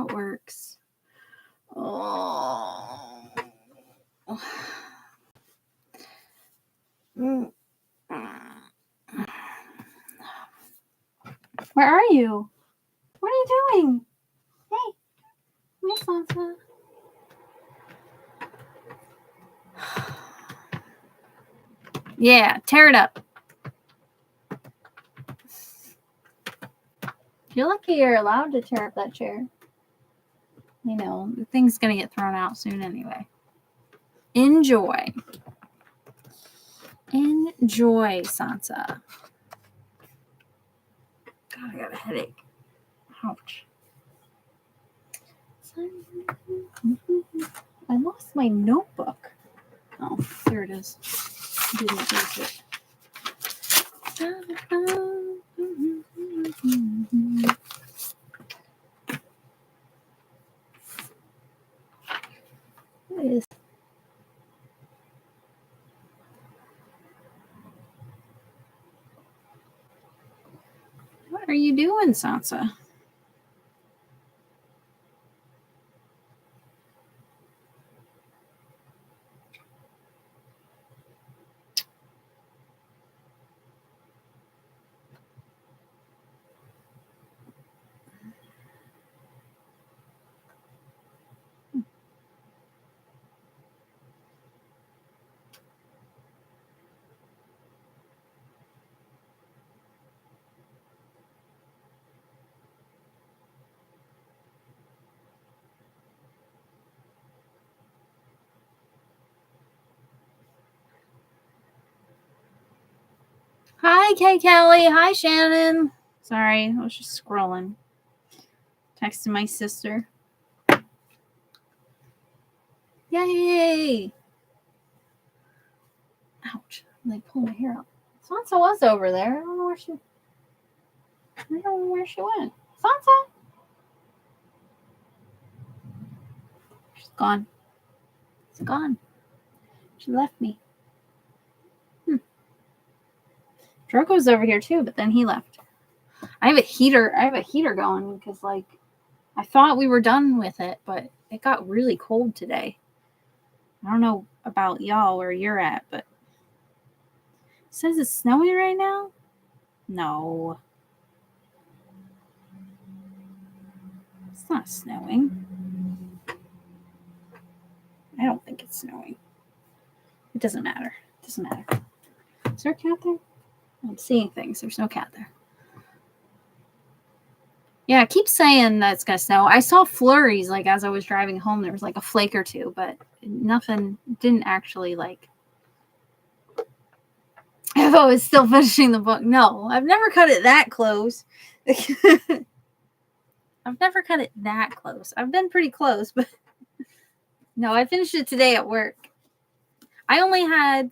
how it works. Oh. Where are you? What are you doing? Hey. Hi, Sansa. Yeah, tear it up. You're lucky you're allowed to tear up that chair. You know, the thing's going to get thrown out soon anyway. Enjoy. Enjoy, Sansa. God, I got a headache. Ouch. I lost my notebook. Oh, there it is. I didn't lose it. What are you doing, Sansa? Hi, Kay Kelly. Hi, Shannon. Sorry, I was just scrolling. Texting my sister. Yay! Ouch. They pulled my hair out. Sansa was over there. I don't know where she went. Sansa? She's gone. She's gone. She left me. Drogo's over here too, but then he left. I have a heater going because like I thought we were done with it, but it got really cold today. I don't know about y'all where you're at, but it says it's snowing right now? No. It's not snowing. I don't think it's snowing. It doesn't matter. It doesn't matter. Is there a cat there? I'm seeing things. There's no cat there. Yeah, I keep saying that it's going to snow. I saw flurries like as I was driving home. There was like a flake or two, but nothing didn't actually like. If I was still finishing the book. No, I've never cut it that close. I've never cut it that close. I've been pretty close, but no, I finished it today at work. I only had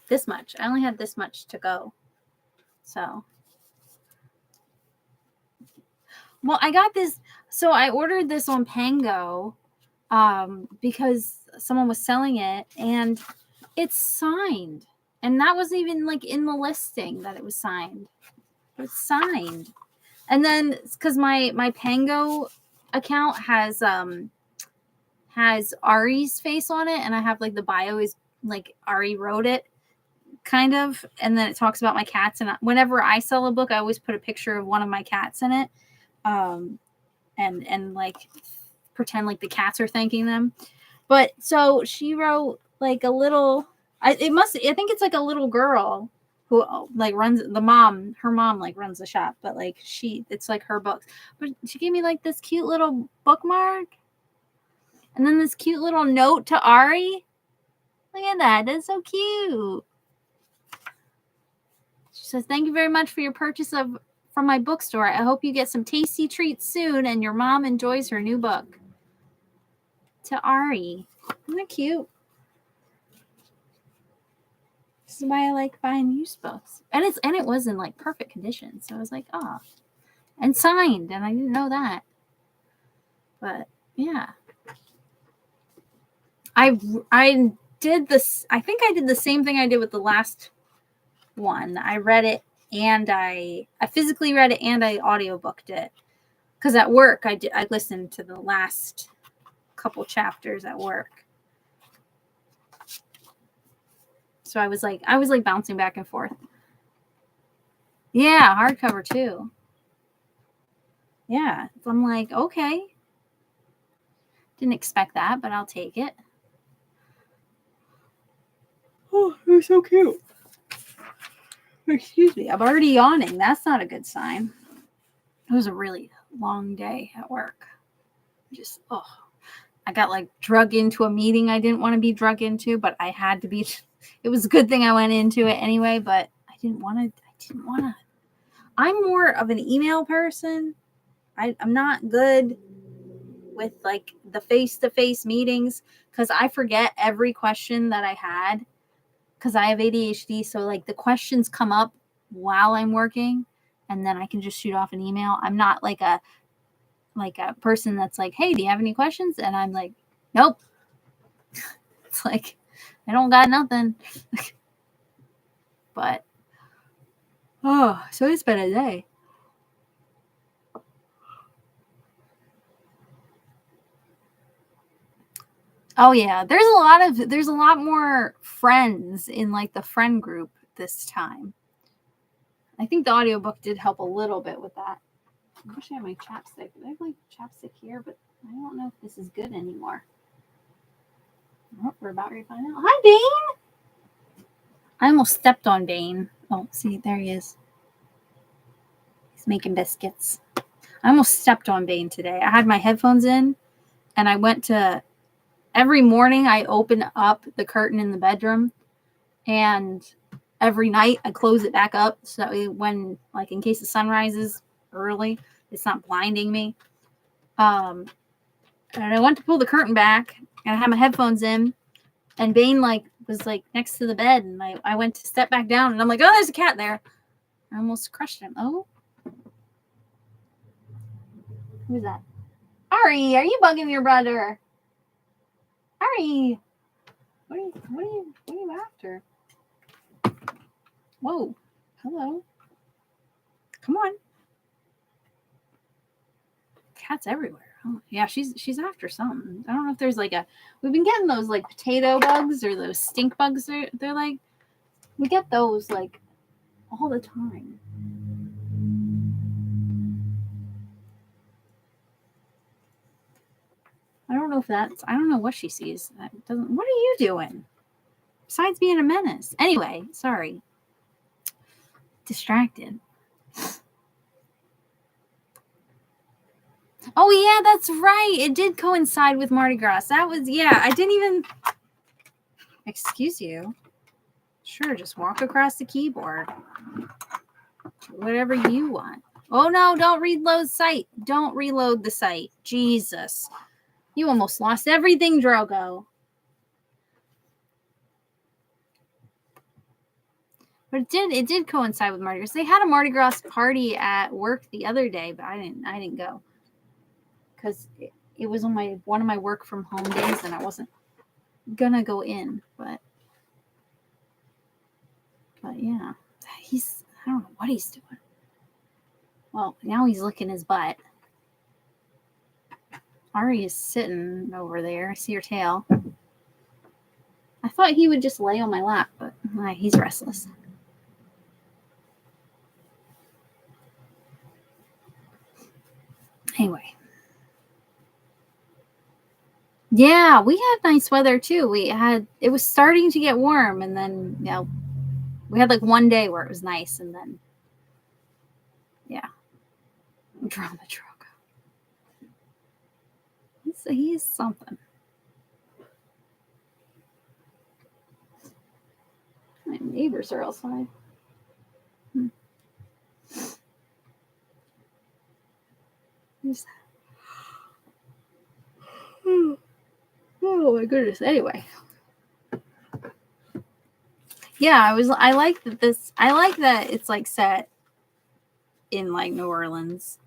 this much. I only had this much to go. So, well, I got this. So I ordered this on Pango because someone was selling it and it's signed. And that wasn't even like in the listing that it was signed. It's signed. And then because my Pango account has Ari's face on it, and I have like the bio is like Ari wrote it, kind of, and then it talks about my cats. And whenever I sell a book, I always put a picture of one of my cats in it, and like pretend like the cats are thanking them. But so she wrote like a little. I think it's like a little girl who like runs her mom like runs the shop, but like it's like her books. But she gave me like this cute little bookmark. And then this cute little note to Ari. Look at that. That's so cute. She says, "Thank you very much for your purchase from my bookstore. I hope you get some tasty treats soon and your mom enjoys her new book." To Ari. Isn't that cute? This is why I like buying used books. And it was in like perfect condition. So I was like, oh. And signed. And I didn't know that. But yeah. I did this. I think I did the same thing I did with the last one. I read it and I physically read it and I audiobooked it. Because at work I listened to the last couple chapters at work. So I was like bouncing back and forth. Yeah, hardcover too. Yeah. So I'm like, okay. Didn't expect that, but I'll take it. Oh, it was so cute. Excuse me. I'm already yawning. That's not a good sign. It was a really long day at work. Just, I got like drug into a meeting I didn't want to be drug into, but I had to be. It was a good thing I went into it anyway, but I didn't want to. I'm more of an email person. I'm not good with like the face-to-face meetings because I forget every question that I had because I have ADHD. So like the questions come up while I'm working and then I can just shoot off an email. I'm not like a person that's like, hey, do you have any questions? And I'm like, nope. It's like, I don't got nothing. But, so it's been a day. Oh yeah, there's a lot more friends in like the friend group this time. I think the audiobook did help a little bit with that. I wish I had my chapstick. I have like chapstick here, but I don't know if this is good anymore. Oh, we're about to find out. Hi, Bane! I almost stepped on Bane. Oh, see, there he is. He's making biscuits. I almost stepped on Bane today. I had my headphones in, and I went to... Every morning, I open up the curtain in the bedroom, and every night, I close it back up so when, like, in case the sun rises early, it's not blinding me. And I went to pull the curtain back, and I had my headphones in, and Bane, like, was, like, next to the bed, and I went to step back down, and I'm like, oh, there's a cat there. I almost crushed him. Oh. Who's that? Ari, are you bugging your brother? Ari, what are you after? Whoa, hello. Come on. Cats everywhere. Oh, yeah, she's after something. I don't know if there's like we've been getting those like potato bugs or those stink bugs. They're like, we get those like all the time. I don't know what she sees. What are you doing? Besides being a menace. Anyway, sorry. Distracted. Oh yeah, that's right. It did coincide with Mardi Gras. That was, yeah, I didn't even... Excuse you. Sure, just walk across the keyboard. Whatever you want. Oh no, don't reload site. Don't reload the site. Jesus. You almost lost everything, Drogo. But it did coincide with Mardi Gras. They had a Mardi Gras party at work the other day, but I didn't go. Because it was on one of my work from home days and I wasn't gonna go in, but yeah. I don't know what he's doing. Well, now he's licking his butt. Ari is sitting over there. I see her tail. I thought he would just lay on my lap, but he's restless. Anyway. Yeah, we had nice weather too. It was starting to get warm, and then, we had like one day where it was nice, and then, yeah. Drama truck. He's something. My neighbors are outside. Who's that? Oh my goodness. Anyway. Yeah, I like that it's like set in like New Orleans.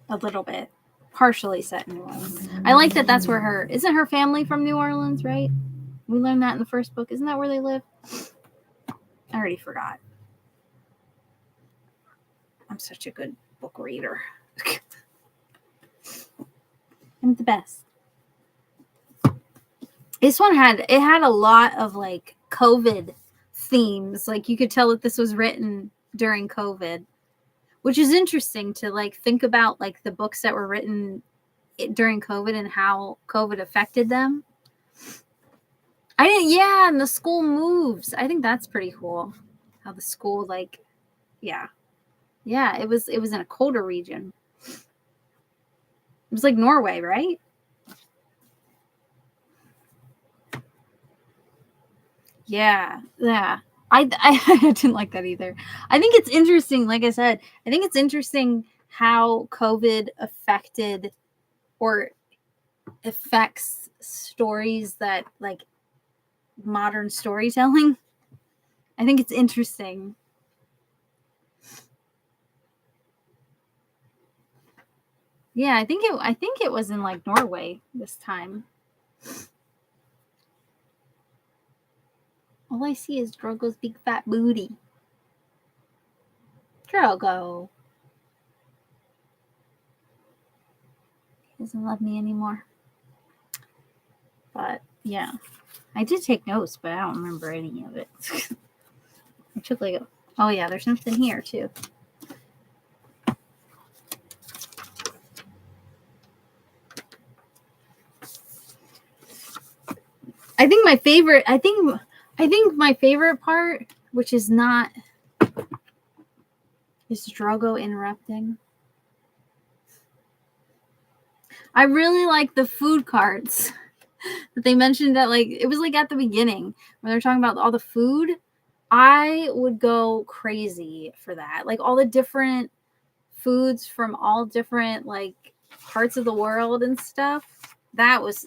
A little bit. Partially set in New Orleans. I like that that's where isn't her family from New Orleans, right? We learned that in the first book. Isn't that where they live? already forgot. I'm such a good book reader. I'm the best. This one had a lot of like COVID themes. Like you could tell that this was written during COVID, which is interesting to like think about like the books that were written during COVID and how COVID affected them. And the school moves. I think that's pretty cool. How the school yeah, it was in a colder region. It was like Norway, right? Yeah. I didn't like that either. I think it's interesting. Like I said, I think it's interesting how COVID affected or affects stories that like modern storytelling. I think it's interesting. Yeah, I think it was in like Norway this time. All I see is Drogo's big fat booty. Drogo. He doesn't love me anymore. But yeah. I did take notes, but I don't remember any of it. I took like oh yeah, there's something here too. I think my favorite part, which is not, is Drogo interrupting. I really like the food carts that they mentioned that like it was like at the beginning when they're talking about all the food. I would go crazy for that. Like all the different foods from all different like parts of the world and stuff. That was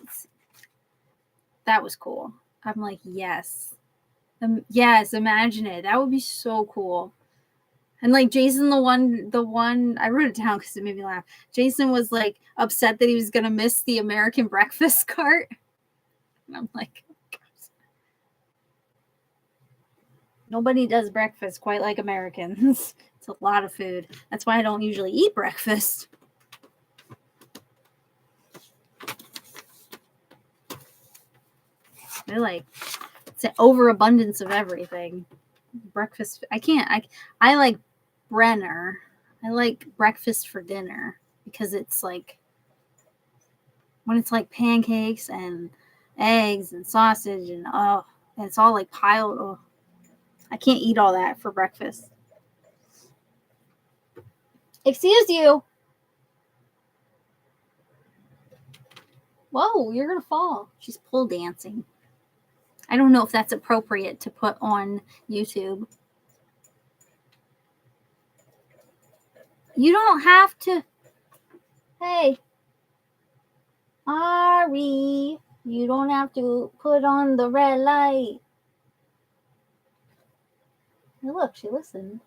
cool. I'm like, yes. Yes, imagine it. That would be so cool. And like Jason, the one I wrote it down because it made me laugh. Jason was like upset that he was gonna miss the American breakfast cart. And I'm like, nobody does breakfast quite like Americans. It's a lot of food. That's why I don't usually eat breakfast. They're like, it's an overabundance of everything. Breakfast. I like Brenner. I like breakfast for dinner because it's like when it's like pancakes and eggs and sausage and it's all like piled. Oh, I can't eat all that for breakfast. Excuse you. Whoa, you're gonna fall. She's pole dancing. I don't know if that's appropriate to put on YouTube. You don't have to. Hey, Ari, you don't have to put on the red light. Hey, look, she listened.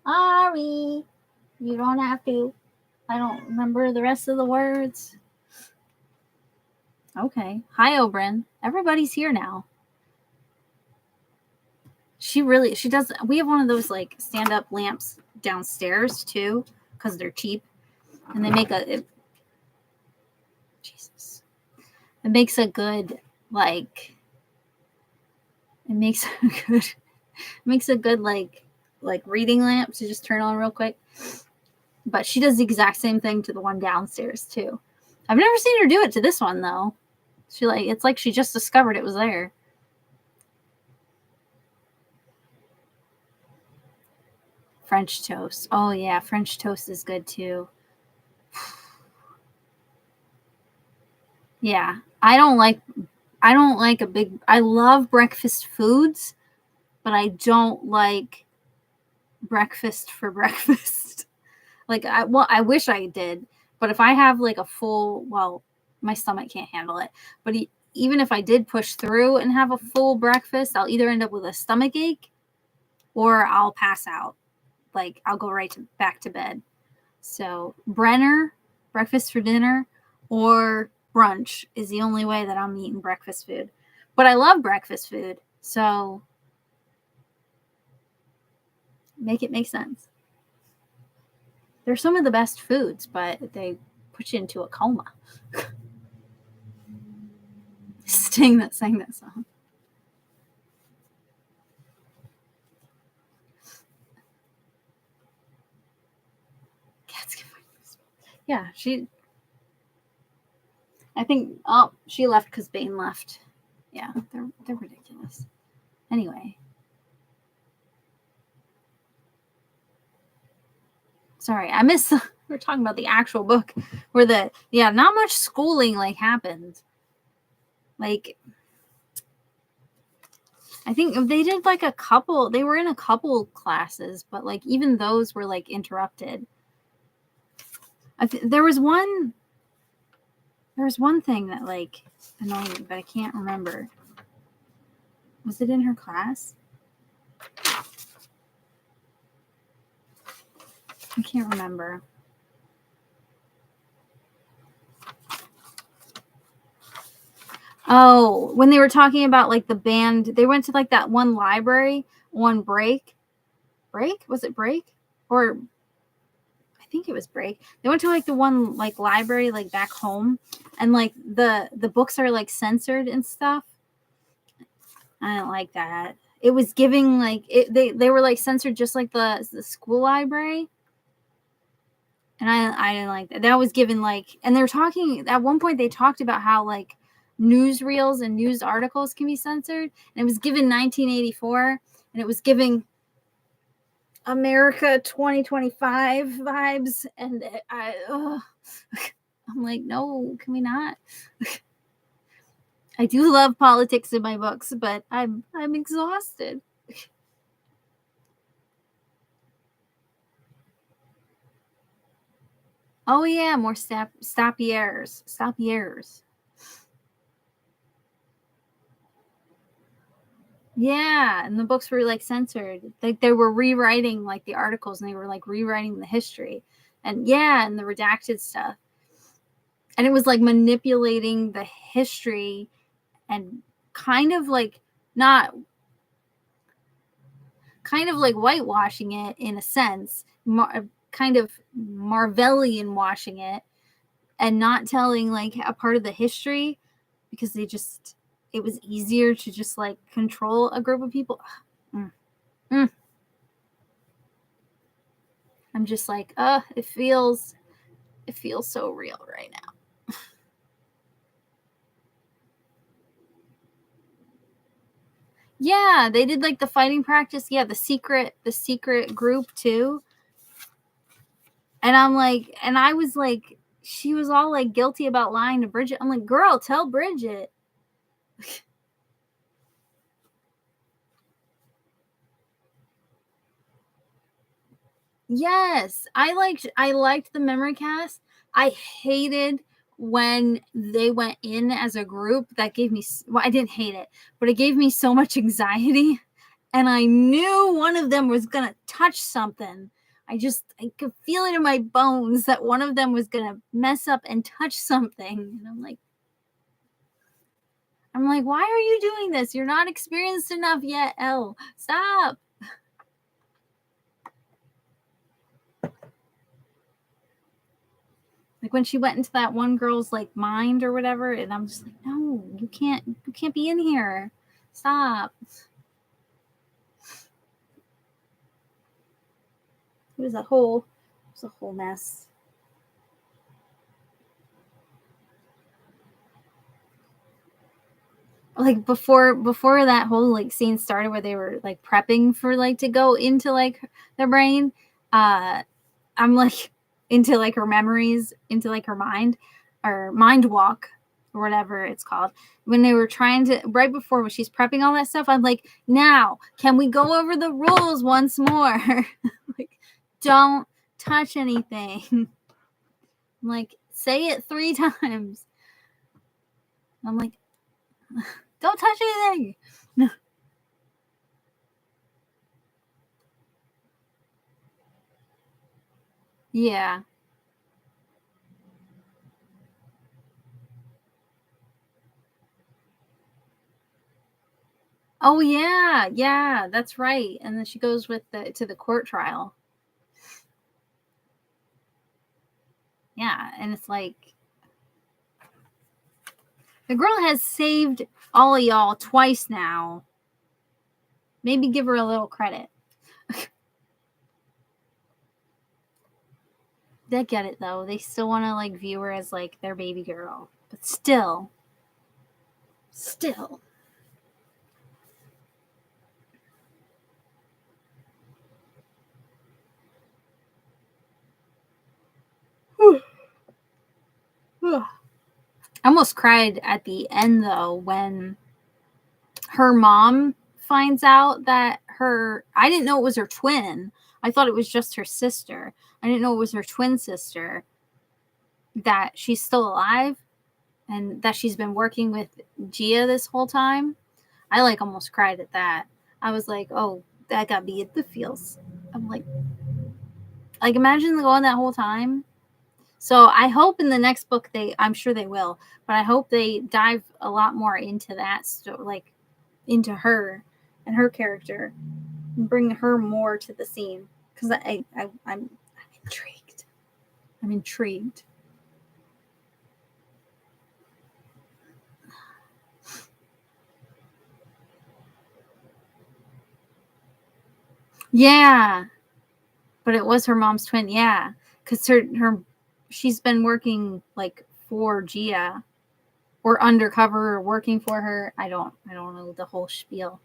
Ari, you don't have to. I don't remember the rest of the words. Okay. Hi, Obrin. Everybody's here now. She does. We have one of those like stand-up lamps downstairs too, because they're cheap, and they make Jesus. It makes a good like. It makes a good like reading lamp to just turn on real quick. But she does the exact same thing to the one downstairs too. I've never seen her do it to this one though. It's like she just discovered it was there. French toast. Oh yeah, French toast is good too. Yeah, I love breakfast foods, but I don't like breakfast for breakfast. I wish I did, but if I have like a full, my stomach can't handle it. But even if I did push through and have a full breakfast, I'll either end up with a stomach ache or I'll pass out. Like I'll go back to bed. So Brenner, breakfast for dinner, or brunch is the only way that I'm eating breakfast food. But I love breakfast food. So Make it make sense. They're some of the best foods, but they put you into a coma. Sting that sang that song. Cats can find this. Yeah, I think. Oh, she left because Bane left. Yeah, they're ridiculous. Anyway, sorry, I missed. We're talking about the actual book where not much schooling like happened. Like, I think they did like a couple. They were in a couple classes, but like even those were like interrupted. There was one thing that like annoyed me, but I can't remember. Was it in her class? I can't remember. Oh, when they were talking about like the band, they went to like that one library, one break. Break? Was it break? Or I think it was break. They went to like the one like library like back home, and like the books are like censored and stuff. I don't like that. It was giving like they were like censored just like the school library. And I didn't like that. That was given like, and they were talking at one point. They talked about how like newsreels and news articles can be censored, and it was given 1984, and it was giving America 2025 vibes, and I'm like, no, can we not? I do love politics in my books, but I'm exhausted. Oh yeah, more Stappiers. Yeah, and the books were like censored. Like they were rewriting like the articles, and they were like rewriting the history, and and the redacted stuff. And it was like manipulating the history and kind of like not kind of like whitewashing it in a sense, kind of Marvellian washing it, and not telling like a part of the history because it was easier to just like control a group of people. Mm. Mm. I'm just like, it feels so real right now. Yeah, they did like the fighting practice. Yeah, the secret group too. And I'm like, and I was like, she was all like guilty about lying to Bridget. I'm like, girl, tell Bridget. Yes, I liked the memory cast. I hated when they went in as a group. That gave me, well, I didn't hate it, but it gave me so much anxiety, and I knew one of them was gonna touch something. I could feel it in my bones that one of them was gonna mess up and touch something. And I'm like, why are you doing this? You're not experienced enough yet, Elle. Stop. Like when she went into that one girl's like mind or whatever, and I'm just like, no, you can't be in here. Stop. It was a whole mess. Like before that whole like scene started where they were like prepping for like to go into like their brain, I'm like into like her memories, into like her mind, or mind walk or whatever it's called. When they were trying to, right before when she's prepping all that stuff, I'm like, now can we go over the rules once more? Like, don't touch anything. I'm like, say it 3 times. I'm like, don't touch anything. Yeah. Oh yeah, yeah, that's right. And then she goes with to the court trial. Yeah, and it's like the girl has saved all of y'all twice now. Maybe give her a little credit. They get it though. They still want to like view her as like their baby girl, but still. I almost cried at the end though when her mom finds out that I didn't know it was her twin. I thought it was just her sister. I didn't know it was her twin sister, that she's still alive and that she's been working with Gia this whole time. I like almost cried at that. I was like, oh, that got me in the feels. I'm like imagine going that whole time. So I hope in the next book I'm sure they will, but I hope they dive a lot more into that like into her and her character and bring her more to the scene, because I'm intrigued. I'm intrigued. Yeah, but it was her mom's twin. Yeah, because she's been working like for Gia or undercover or working for her. I don't know the whole spiel.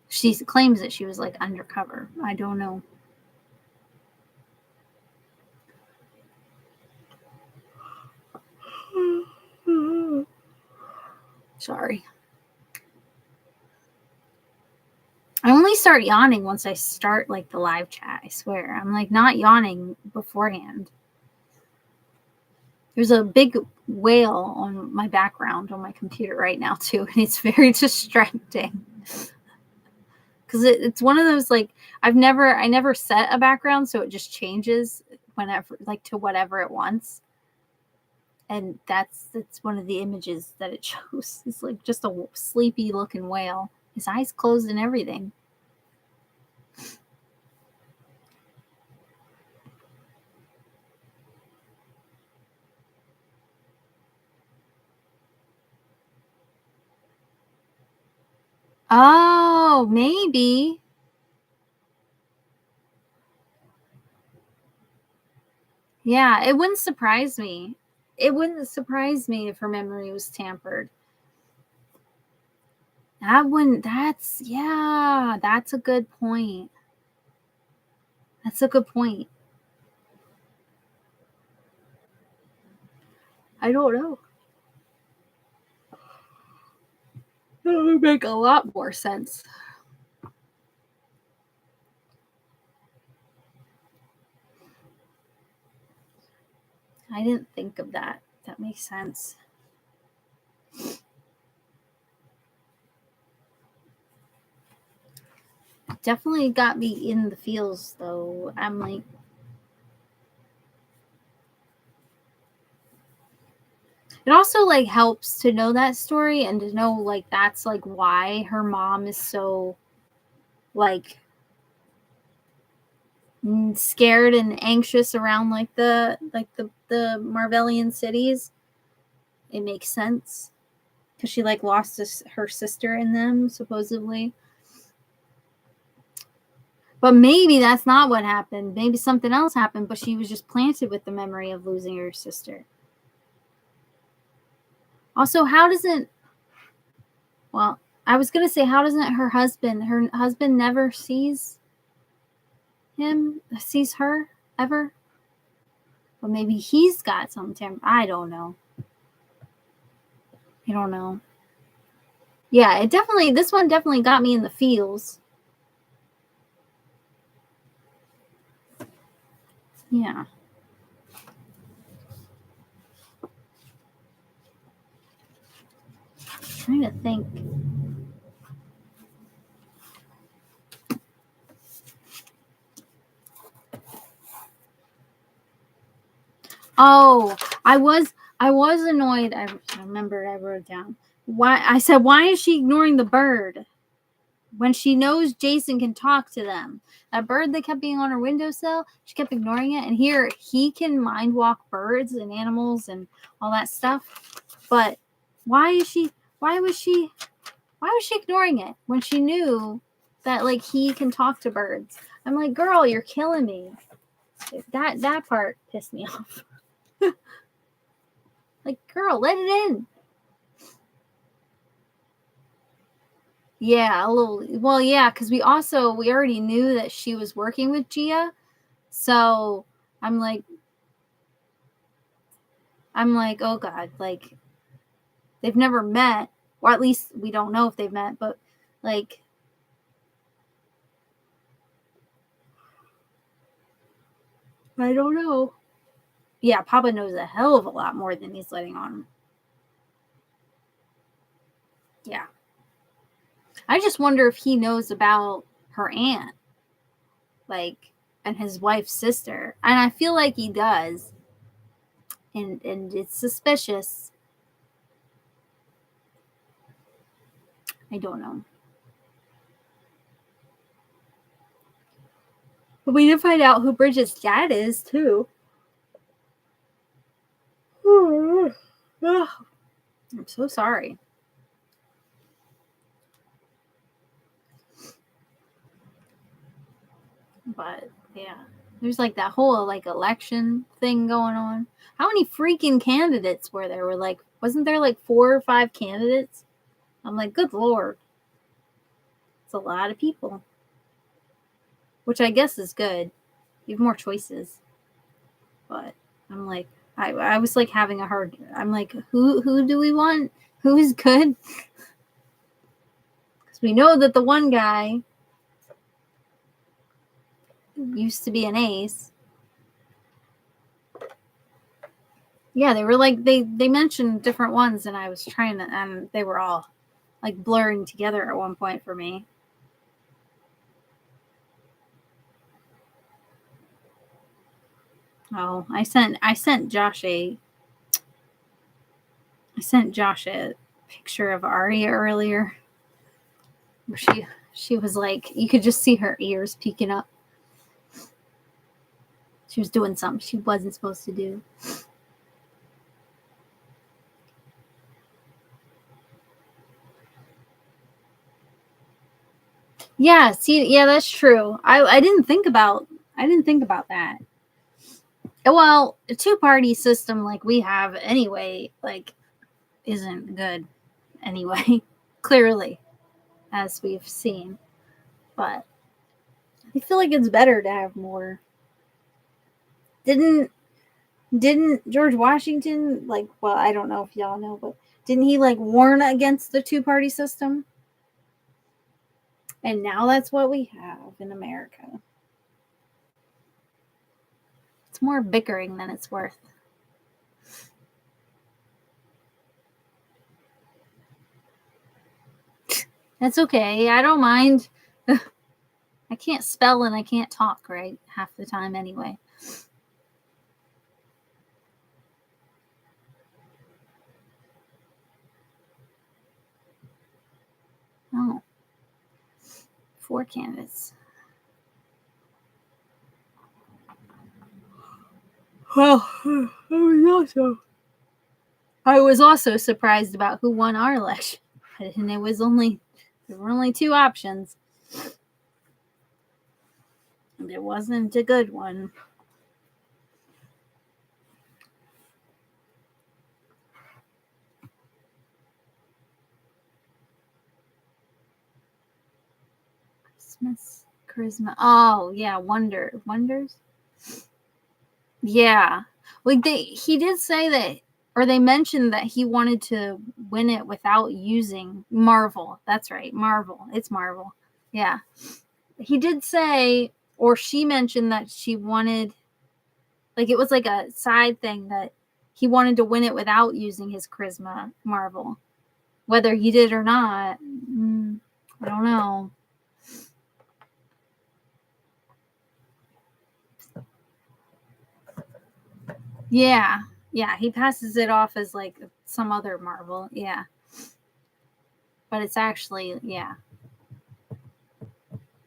She claims that she was like undercover. I don't know. Sorry. I only start yawning once I start like the live chat. I swear. I'm like not yawning beforehand. There's a big whale on my background on my computer right now too, and it's very distracting. Because it's one of those like I never set a background, so it just changes whenever like to whatever it wants. And that's one of the images that it shows. It's like just a sleepy looking whale. His eyes closed and everything. Oh, maybe. Yeah, it wouldn't surprise me. It wouldn't surprise me if her memory was tampered. That's a good point. That's a good point. I don't know. That would make a lot more sense. I didn't think of that. That makes sense. Definitely got me in the feels though. I'm like, it also like helps to know that story and to know like that's like why her mom is so like scared and anxious around like the Marvellian cities. It makes sense because she like lost her sister in them supposedly. But maybe that's not what happened. Maybe something else happened, but she was just planted with the memory of losing her sister. Also, how doesn't well, I was gonna say, how doesn't her husband never sees her ever? But maybe he's got some I don't know. I don't know. Yeah, this one definitely got me in the feels. Yeah. I'm trying to think. Oh, I was annoyed. I remembered I wrote it down. why is she ignoring the bird when she knows Jason can talk to them? That bird that kept being on her windowsill, she kept ignoring it. And here he can mind walk birds and animals and all that stuff. But why was she ignoring it when she knew that like he can talk to birds? I'm like, girl, you're killing me. That part pissed me off. Like, girl, let it in. Yeah, a little. Well, yeah, because we already knew that she was working with Gia, so I'm like, oh god, like they've never met, or at least we don't know if they've met, but like, I don't know. Yeah, Papa knows a hell of a lot more than he's letting on. Yeah, I just wonder if he knows about her aunt, like, and his wife's sister, and I feel like he does. And it's suspicious. I don't know. But we did find out who Bridget's dad is, too. I'm so sorry. But, yeah. There's like that whole like election thing going on. How many freaking candidates were there? Wasn't there like 4 or 5 candidates? I'm like, good lord. It's a lot of people. Which I guess is good. You have more choices. But I'm like, I was like having a hard. I'm like, who do we want? Who is good? Because we know that the one guy used to be an ace. Yeah, they were like they mentioned different ones, and I was trying to, and they were all like blurring together at one point for me. Oh, I sent Josh a picture of Arya earlier. Where she was like, you could just see her ears peeking up. She was doing something she wasn't supposed to do. Yeah, see, yeah, that's true. I didn't think about that. Well, a 2-party system like we have anyway, like, isn't good anyway. Clearly, as we've seen. But I feel like it's better to have more. Didn't George Washington, like, well, I don't know if y'all know, but didn't he like warn against the 2-party system? And now that's what we have in America. It's more bickering than it's worth. That's okay. I don't mind. I can't spell and I can't talk, right? Half the time anyway. Oh. 4 candidates. Well, I was also surprised about who won our election. And there were only 2 options. And it wasn't a good one. Christmas charisma. Oh yeah, wonders. Yeah, like he did say that, or they mentioned that he wanted to win it without using Marvel. That's right, Marvel. It's Marvel. Yeah, he did say, or she mentioned that she wanted, like it was like a side thing that he wanted to win it without using his charisma Marvel. Whether he did or not, I don't know. Yeah, he passes it off as like some other Marvel. Yeah. but it's actually, yeah.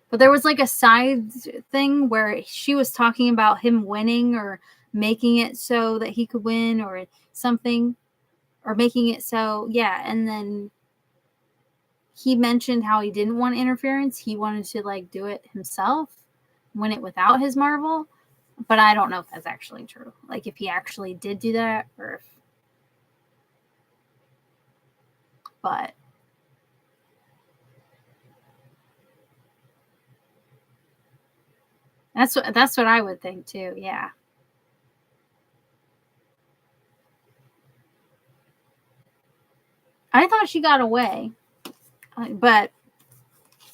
But there was like a side thing where she was talking about him winning or making it so that he could win or something, or making it so, yeah. And then he mentioned how he didn't want interference. He wanted to like do it himself, win it without his marble. But I don't know if that's actually true. Like if he actually did do that, or if, but that's what I would think too. Yeah. I thought she got away, but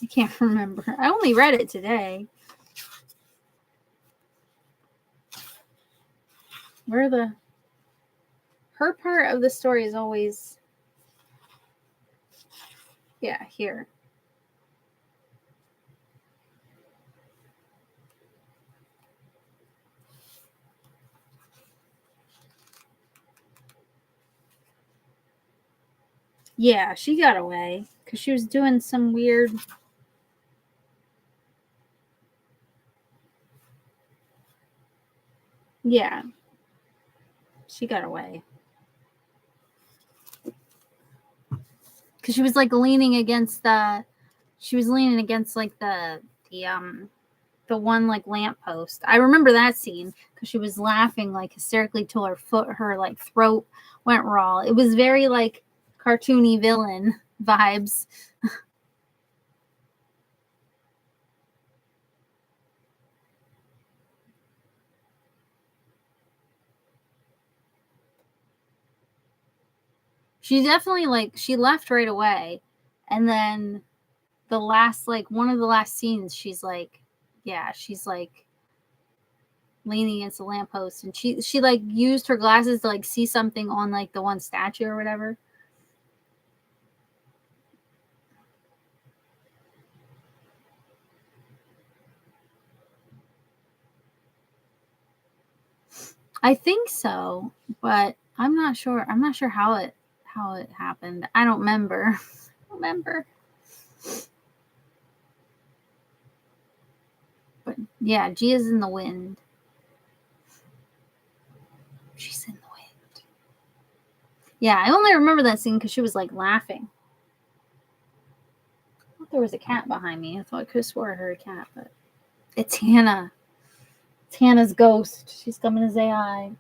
I can't remember. I only read it today. Her part of the story is always, yeah, here. Yeah, she got away because she was doing some weird. Yeah, she got away because she was like leaning against the. She was leaning against like the one like lamppost. I remember that scene because she was laughing like hysterically till her like throat went raw. It was very like cartoony villain vibes. She definitely like she left right away, and then the last like one of the last scenes, she's like, yeah, she's like leaning against the lamppost, and she like used her glasses to like see something on like the one statue or whatever. I think so, but I'm not sure. I'm not sure how it happened. I don't remember. But yeah, Gia's in the wind. She's in the wind. Yeah, I only remember that scene because she was like laughing. I thought there was a cat behind me. I thought I could have swore I heard a cat, but it's Hannah. It's Hannah's ghost. She's coming to say hi.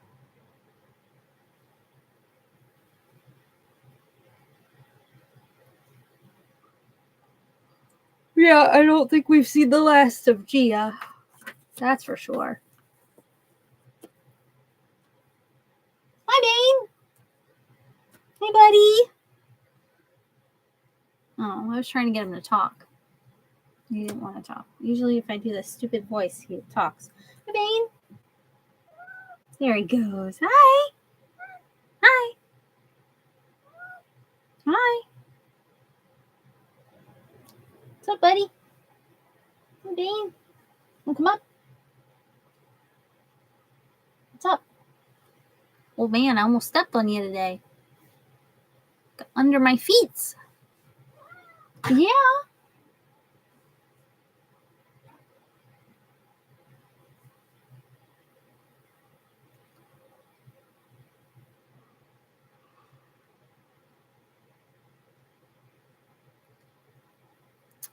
Yeah, I don't think we've seen the last of Gia. That's for sure. Hi, Bane. Hey, buddy. Oh, I was trying to get him to talk. He didn't want to talk. Usually, if I do this stupid voice, he talks. Hi, Bane. There he goes. Hi. Hi. Hi. What's up, buddy? Hey, Bane. Wanna come up? What's up? Oh, man, I almost stepped on you today. Got under my feet. Yeah.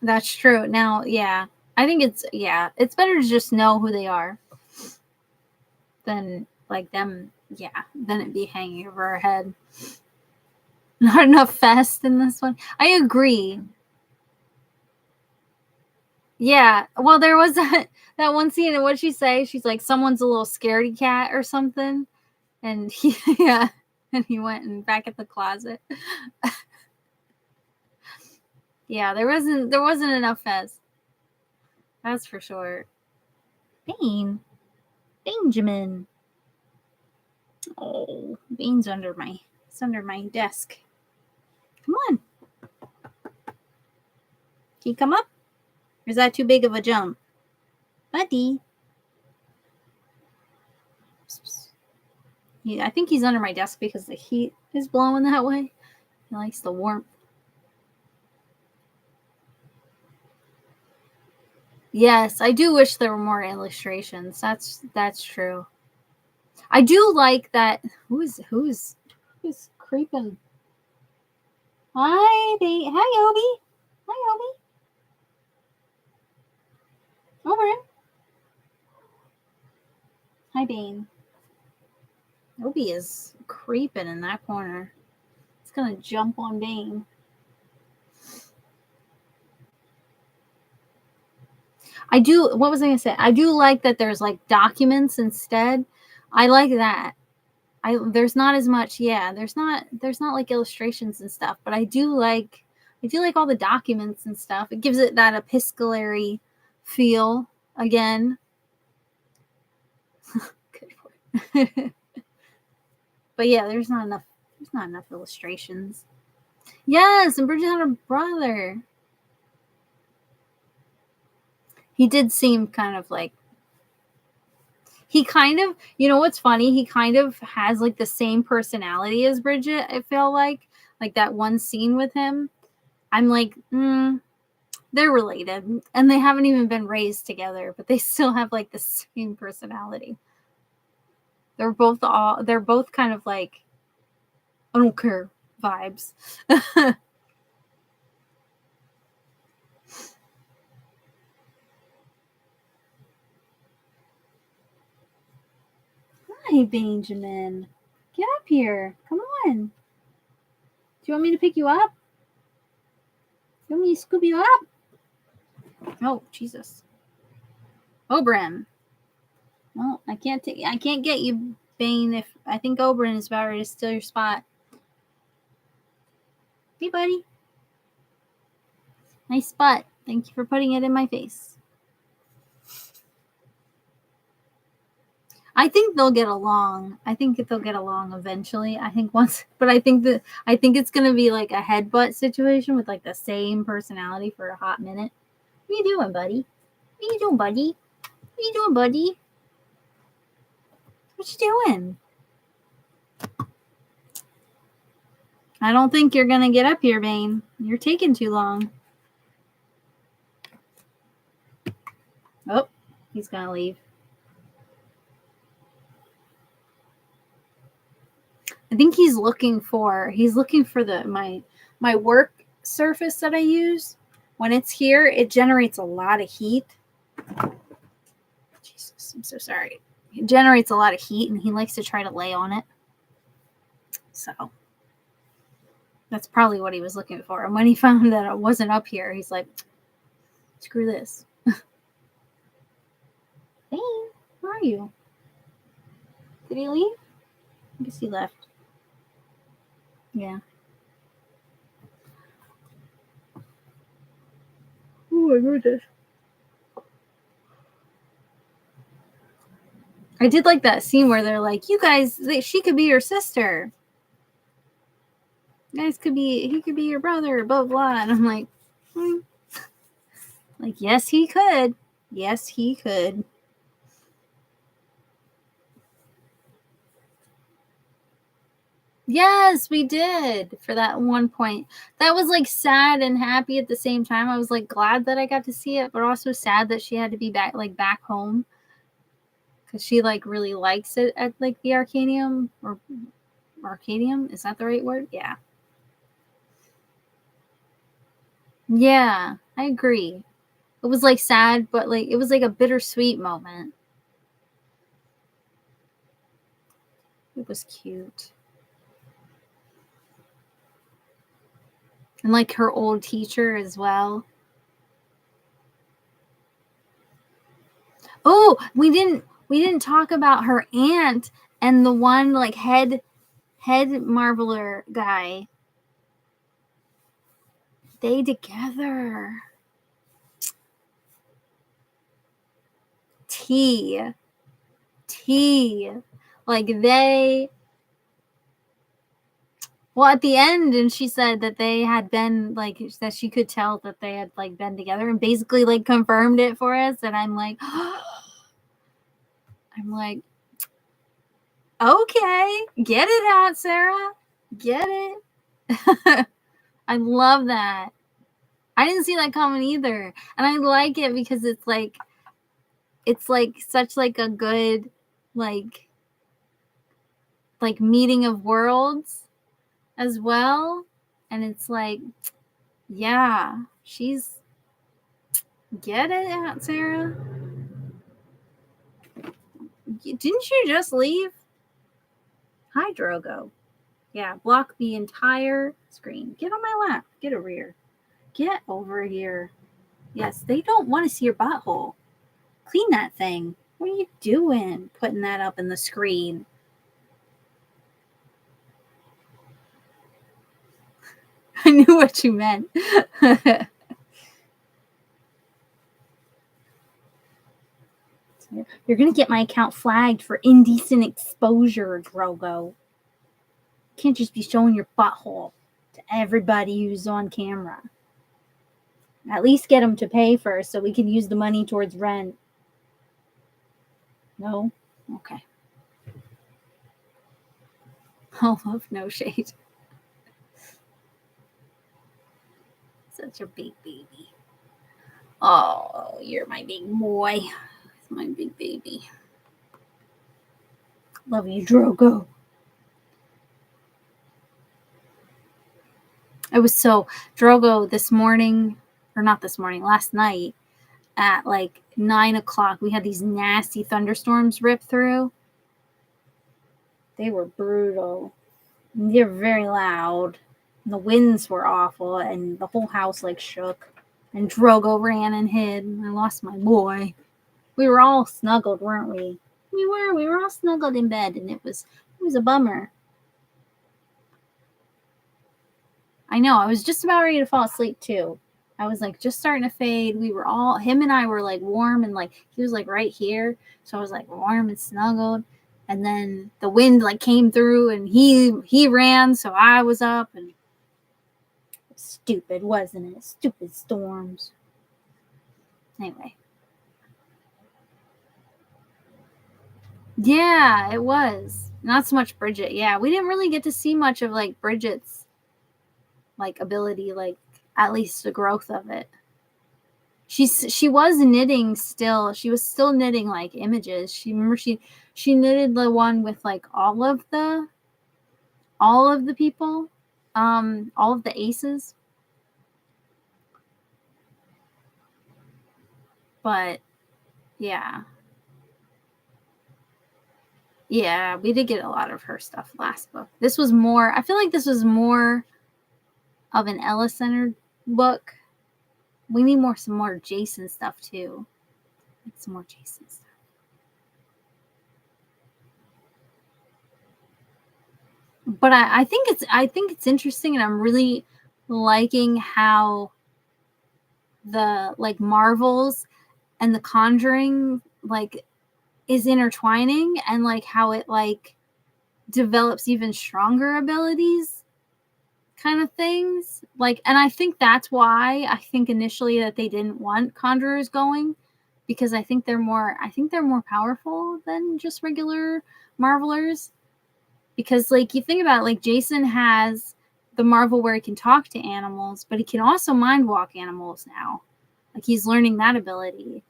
That's true. Now, yeah. I think it's better to just know who they are than like them, yeah, than it be hanging over our head. Not enough fest in this one. I agree. Yeah. Well, there was that one scene, and what'd she say? She's like, someone's a little scaredy cat or something. And he, yeah. And he went and back at the closet. Yeah, there wasn't enough fest. That's for sure. Bean. Benjamin. Oh, Bean's under my desk. Come on. Can you come up? Or is that too big of a jump? Buddy. Yeah, I think he's under my desk because the heat is blowing that way. He likes the warmth. Yes, I do wish there were more illustrations. That's true. I do like that. Who's creeping? Hi, Obi. Hi, Obi. Over. Hi, Bane. Obi is creeping in that corner. It's gonna jump on Bane. What was I gonna say? I do like that there's like documents instead. I like that. There's not as much, there's not like illustrations and stuff, but I do like all the documents and stuff. It gives it that epistolary feel again. But yeah, there's not enough illustrations. Yes, and Bridget had a brother. He did seem kind of like, he kind of, you know what's funny? He kind of has like the same personality as Bridget, I feel like that one scene with him. I'm like, they're related and they haven't even been raised together, but they still have like the same personality. They're both kind of like, I don't care vibes. Hi, Benjamin. Get up here. Come on. Do you want me to pick you up? You want me to scoop you up? Oh, Jesus. Oberyn. Well, I can't get you, Bane, if I think Oberyn is about ready to steal your spot. Hey, buddy. Nice spot. Thank you for putting it in my face. I think they'll get along. I think they'll get along eventually. I think it's gonna be like a headbutt situation with like the same personality for a hot minute. What you doing, buddy? What you doing, buddy? What you doing, buddy? What you doing? I don't think you're gonna get up here, Bane. You're taking too long. Oh, he's gonna leave. I think he's looking for my work surface that I use. When it's here, it generates a lot of heat. Jesus, I'm so sorry. It generates a lot of heat, and he likes to try to lay on it. So that's probably what he was looking for. And when he found that it wasn't up here, he's like, screw this. Hey, where are you? Did he leave? I guess he left. Yeah. Oh my goodness. I did like that scene where they're like, you guys, she could be your sister. You guys he could be your brother, blah, blah. And I'm like, like, yes, he could. Yes, he could. Yes, we did for that one point. That was like sad and happy at the same time. I was like glad that I got to see it, but also sad that she had to be back home because she like really likes it at like the Arcadium or Arcadium. Is that the right word? Yeah. Yeah, I agree. It was like sad, but like it was like a bittersweet moment. It was cute. And like her old teacher as well. Oh, we didn't talk about her aunt and the one like head marveler guy. They together. T. Like they, well, at the end, and she said that they had been like, that she could tell that they had like been together and basically like confirmed it for us. And I'm like, okay, get it out, Sarah. Get it. I love that. I didn't see that coming either. And I like it because it's like such like a good like meeting of worlds as well. And it's like, yeah, she's get it, Sarah. Didn't you just leave? Hi, Drogo. Yeah, block the entire screen. Get on my lap. Get over here. Get over here. Yes, they don't want to see your butthole. Clean that thing. What are you doing? Putting that up in the screen. I knew what you meant. You're going to get my account flagged for indecent exposure, Drogo. You can't just be showing your butthole to everybody who's on camera. At least get them to pay first so we can use the money towards rent. No? Okay. All love, no shade. Such a big baby. Oh, you're my big boy. It's my big baby. Love you, Drogo. I was so Drogo this morning, or not this morning, last night at like 9 o'clock. We had these nasty thunderstorms rip through. They were brutal. They're very loud. And the winds were awful, and the whole house like shook. And Drogo ran and hid. And I lost my boy. We were all snuggled, weren't we? We were all snuggled in bed, and it was a bummer. I know. I was just about ready to fall asleep too. I was like just starting to fade. We were all, him and I were like warm, and like he was like right here, so I was like warm and snuggled. And then the wind like came through, and he ran, so I was up, and stupid, wasn't it? Stupid storms. Anyway. Yeah, it was. Not so much Bridget. Yeah, we didn't really get to see much of like Bridget's like ability, like at least the growth of it. She was knitting still. She was still knitting like images. She knitted the one with like all of the people, all of the aces. But yeah. Yeah, we did get a lot of her stuff last book. This was more, I feel like this was more of an Ella-centered book. We need some more Jason stuff too. Some more Jason stuff. But I think it's interesting, and I'm really liking how the like Marvels and the Conjuring like is intertwining, and like how it like develops even stronger abilities kind of things. Like, and I think that's why I think initially that they didn't want Conjurers going, because I think they're more powerful than just regular Marvelers. Because like you think about it, like Jason has the Marvel where he can talk to animals, but he can also mind walk animals now. Like he's learning that ability.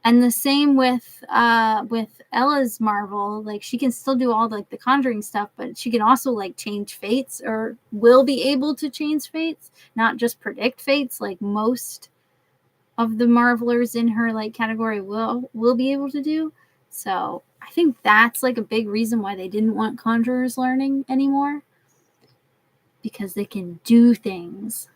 And the same with Ella's Marvel, like she can still do all like the Conjuring stuff, but she can also like change fates, or will be able to change fates, not just predict fates like most of the Marvelers in her like category will be able to do. So I think that's like a big reason why they didn't want Conjurers learning anymore, because they can do things.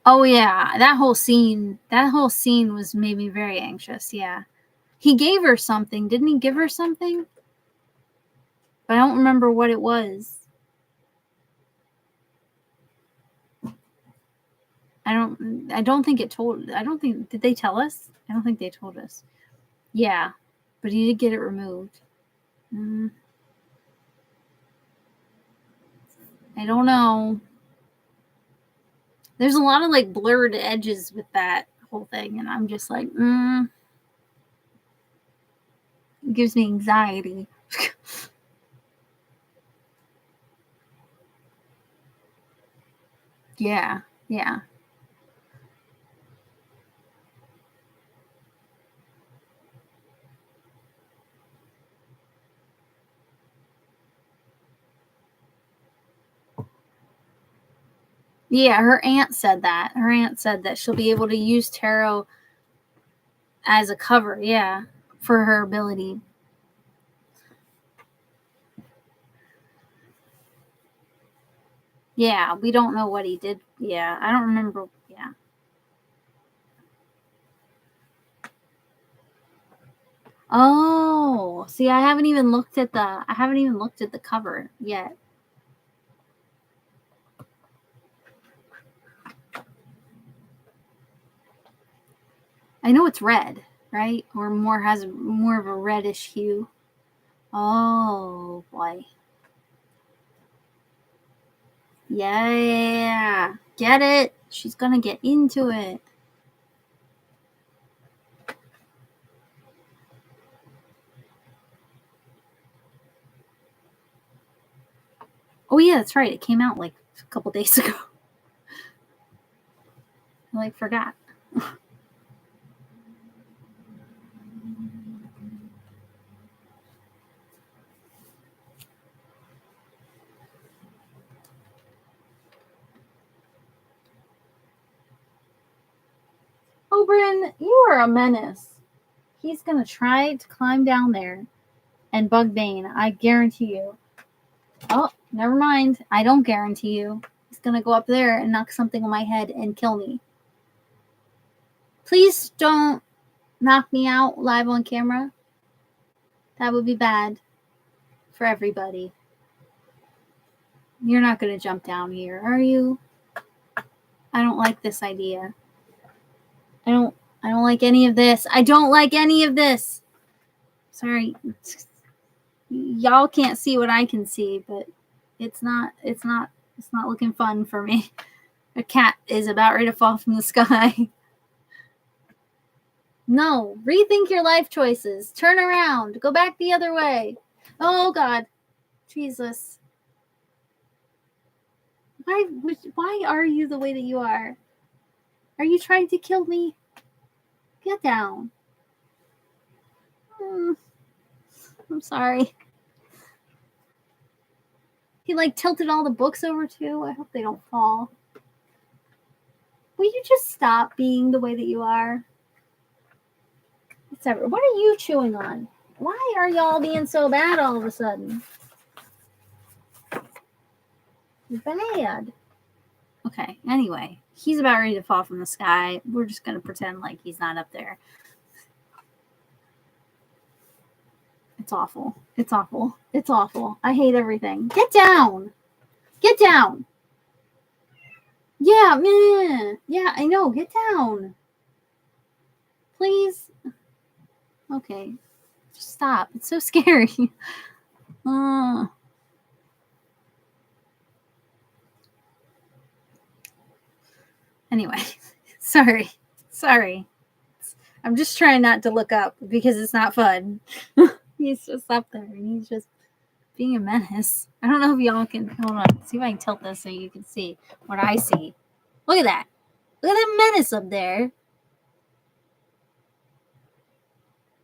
Oh yeah, that whole scene was made me very anxious. Yeah. He gave her something. Didn't he give her something? But I don't remember what it was. I don't think did they tell us? I don't think they told us. Yeah. But he did get it removed. I don't know. There's a lot of like blurred edges with that whole thing, and I'm just like, It gives me anxiety. Yeah. Yeah. Yeah, her aunt said that. Her aunt said that she'll be able to use tarot as a cover, yeah, for her ability. Yeah, we don't know what he did. Yeah, I don't remember. Yeah. Oh, see, I haven't even looked at the cover yet. I know it's red, right? Or has more of a reddish hue. Oh boy. Yeah. Get it? She's gonna get into it. Oh yeah, that's right. It came out like a couple days ago. I like forgot. Oberyn, you are a menace. He's gonna try to climb down there and bug Bane. I guarantee you. Oh, never mind. I don't guarantee you. He's gonna go up there and knock something on my head and kill me. Please don't knock me out live on camera. That would be bad for everybody. You're not gonna jump down here, are you? I don't like this idea. I don't like any of this. I don't like any of this. Sorry. Y'all can't see what I can see, but it's not looking fun for me. A cat is about ready to fall from the sky. No, rethink your life choices. Turn around. Go back the other way. Oh God. Jesus. Why are you the way that you are? Are you trying to kill me? Get down. I'm sorry. He like tilted all the books over too. I hope they don't fall. Will you just stop being the way that you are? What are you chewing on? Why are y'all being so bad all of a sudden? Bad. Okay, anyway, he's about ready to fall from the sky. We're just going to pretend like he's not up there. It's awful. It's awful. It's awful. I hate everything. Get down. Get down. Yeah, meh. Yeah, I know. Get down. Please. Okay. Just stop. It's so scary. Anyway, sorry. I'm just trying not to look up because it's not fun. He's just up there and he's just being a menace. I don't know if y'all can hold on. See if I can tilt this so you can see what I see. Look at that. Look at that menace up there.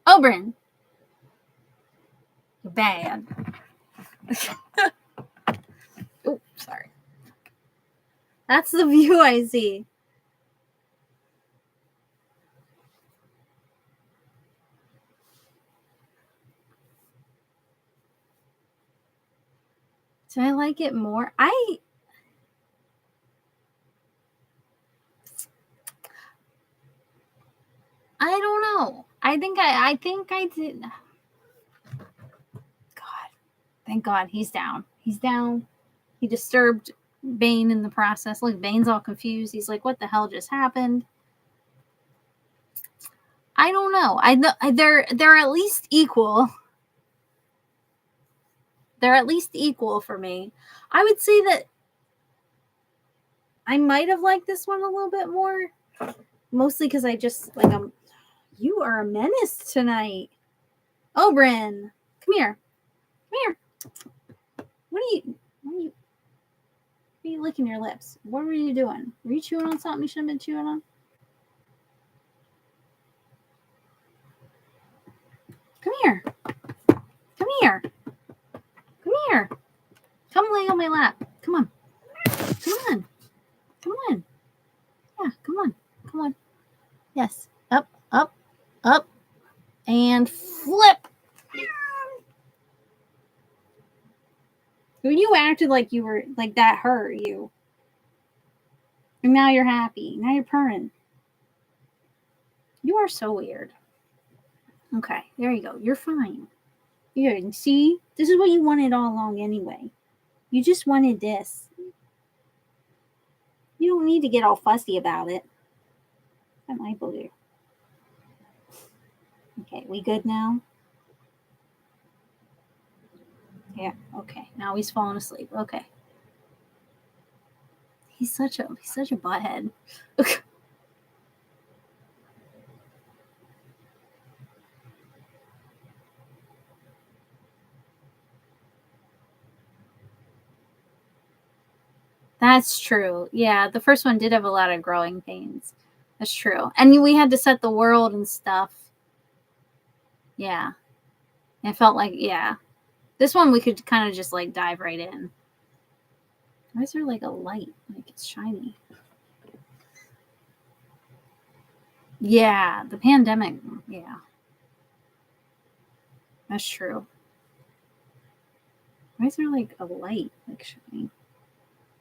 Oberyn. You're bad. Oh, sorry. That's the view I see. Do I like it more? I don't know. I think I did. God. Thank God he's down. He's down. He disturbed Bane in the process. Look, Bane's all confused. He's like, what the hell just happened? I don't know. I know they're at least equal. They're at least equal for me. I would say that I might have liked this one a little bit more. Mostly because I just like you are a menace tonight. Oberyn, come here. Come here. What are you licking your lips? What were you doing? Were you chewing on something you shouldn't have been chewing on? Come here. Come here. Come here. Come lay on my lap. Come on. Come on. Come on. Yeah, come on. Come on. Yes. Up, up, up, and flip. When you acted like you were, like that hurt you. And now you're happy. Now you're purring. You are so weird. Okay, there you go. You're fine. Good. See? This is what you wanted all along anyway. You just wanted this. You don't need to get all fussy about it. That might believe. Okay, we good now? Yeah, okay. Now he's falling asleep. Okay. He's such a butthead. That's true. Yeah, the first one did have a lot of growing pains. That's true. And we had to set the world and stuff. Yeah. It felt like, yeah. This one we could kind of just like dive right in. Why is there like a light? Like it's shiny. Yeah, the pandemic. Yeah. That's true. Why is there like a light? Like shiny?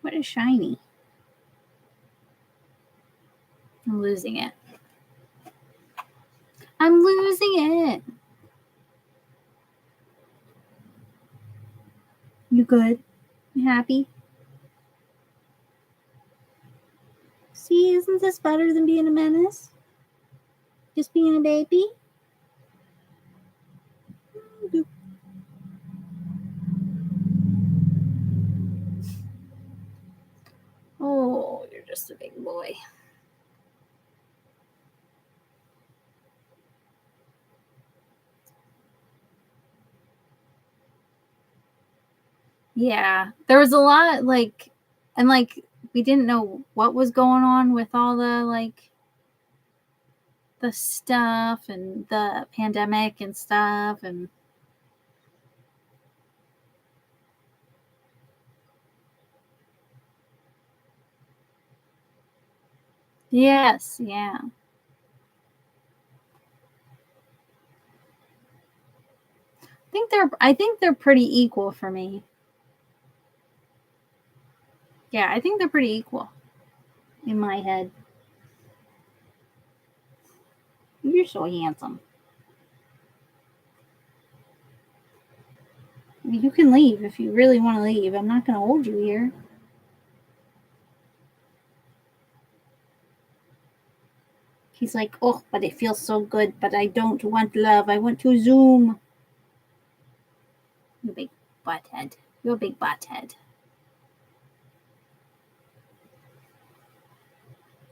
What is shiny? I'm losing it. I'm losing it. You good? You happy? See, isn't this better than being a menace? Just being a baby? Oh, you're just a big boy. Yeah, there was a lot like, and like we didn't know what was going on with all the like the stuff and the pandemic and stuff and yes, yeah. I think they're pretty equal for me. Yeah, I think they're pretty equal in my head. You're so handsome. You can leave if you really want to leave. I'm not going to hold you here. He's like, oh, but it feels so good, but I don't want love. I want to Zoom. You big butthead. You're a big butthead.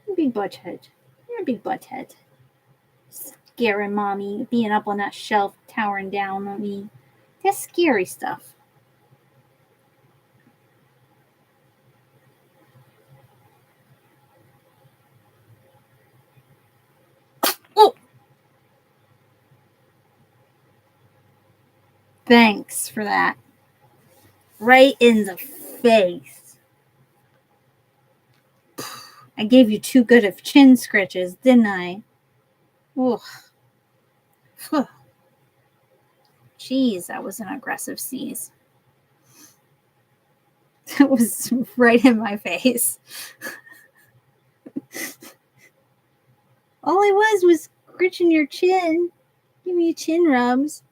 You're a big butthead. You're a big butthead. Scaring mommy, being up on that shelf, towering down on me. That's scary stuff. Oh! Thanks for that. Right in the face. I gave you too good of chin scratches, didn't I? Oh. Jeez, that was an aggressive sneeze. That was right in my face. All I was scratching your chin. Give me chin rubs.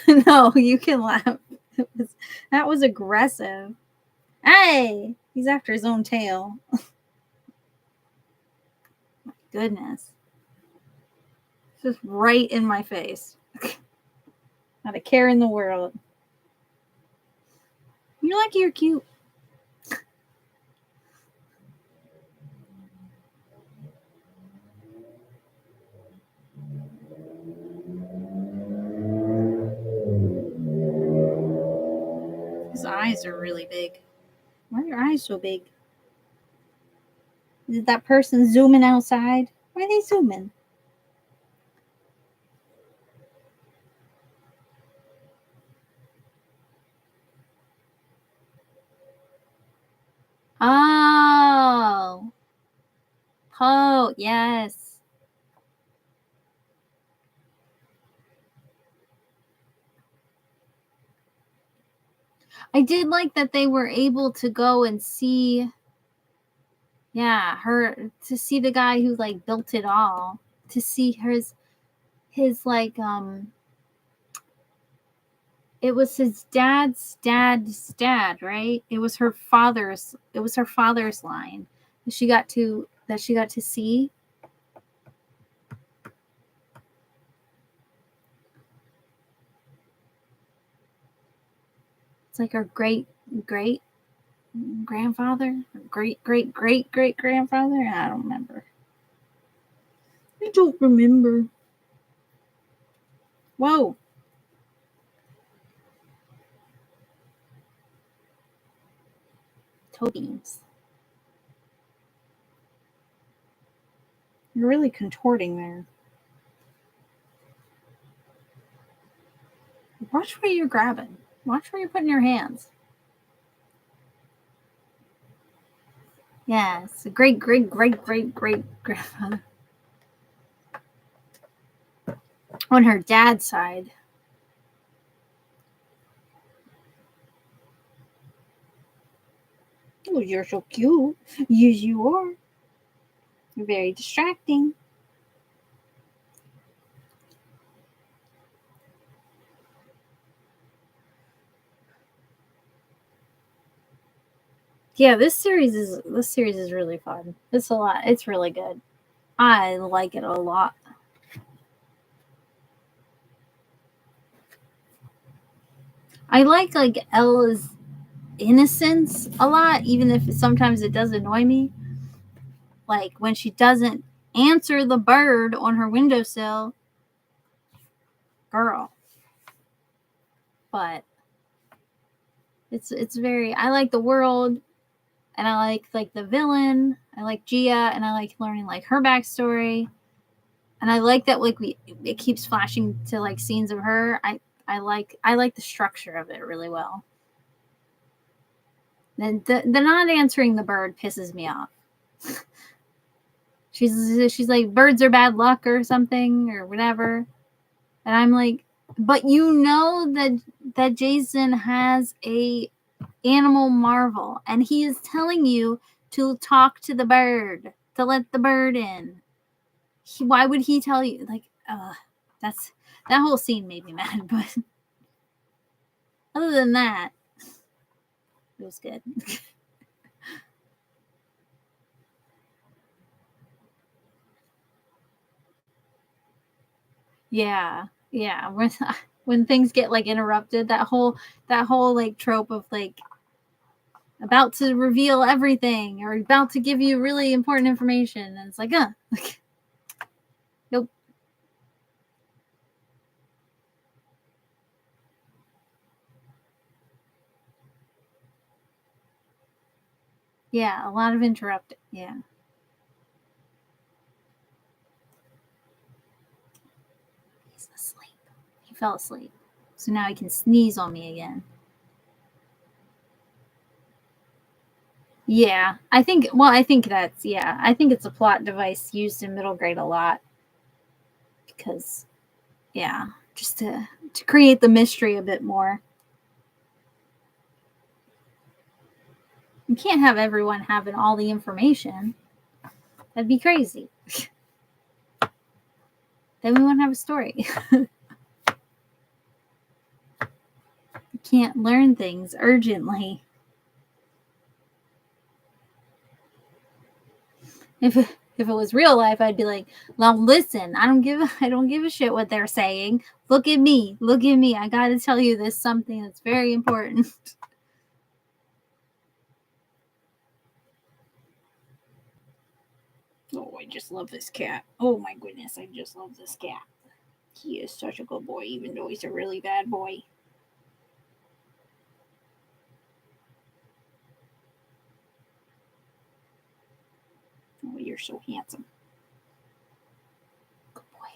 No, you can laugh. That was aggressive. Hey, he's after his own tail. My goodness. Just right in my face. Not a care in the world. You're lucky you're cute. eyes are really big. Why are your eyes so big? Is that person zooming outside? Why are they zooming? Oh. Oh, yes. I did like that they were able to go and see, yeah, her, to see the guy who like built it all, to see his like it was his dad's dad, right? It was her father's line that she got to see. It's like her great grandfather, great grandfather. I don't remember. I don't remember. Whoa. Toe beans. You're really contorting there. Watch where you're grabbing. Watch where you're putting your hands. Yes, a great grandfather. On her dad's side. Oh, you're so cute. Yes, you are. You're very distracting. Yeah, this series is really fun. It's a lot. It's really good. I like it a lot. I like Ella's innocence a lot, even if sometimes it does annoy me. Like when she doesn't answer the bird on her windowsill. Girl. But it's very, I like the world, and I like the villain. I like Gia, and I like learning like her backstory. And I like that it keeps flashing to like scenes of her. I like the structure of it really well. And the not answering the bird pisses me off. she's like, birds are bad luck or something or whatever. And I'm like, but you know that Jason has a animal marvel, and he is telling you to talk to the bird, to let the bird in. Why would he tell you? Like, that whole scene made me mad. But other than that, it was good. Yeah. When things get like interrupted, that whole like trope of like about to reveal everything or about to give you really important information, and it's like, nope. Yeah, a lot of interrupting. Yeah. He's asleep. He fell asleep. So now he can sneeze on me again. Yeah, I think I think it's a plot device used in middle grade a lot because, yeah, just to create the mystery a bit more. You can't have everyone having all the information. That'd be crazy. Then we won't have a story. You can't learn things urgently. If it was real life, I'd be like, "Well, listen, I don't give a shit what they're saying. Look at me. I got to tell you this something that's very important." Oh, I just love this cat. Oh my goodness, I just love this cat. He is such a good boy, even though he's a really bad boy. Oh, you're so handsome. Good boy.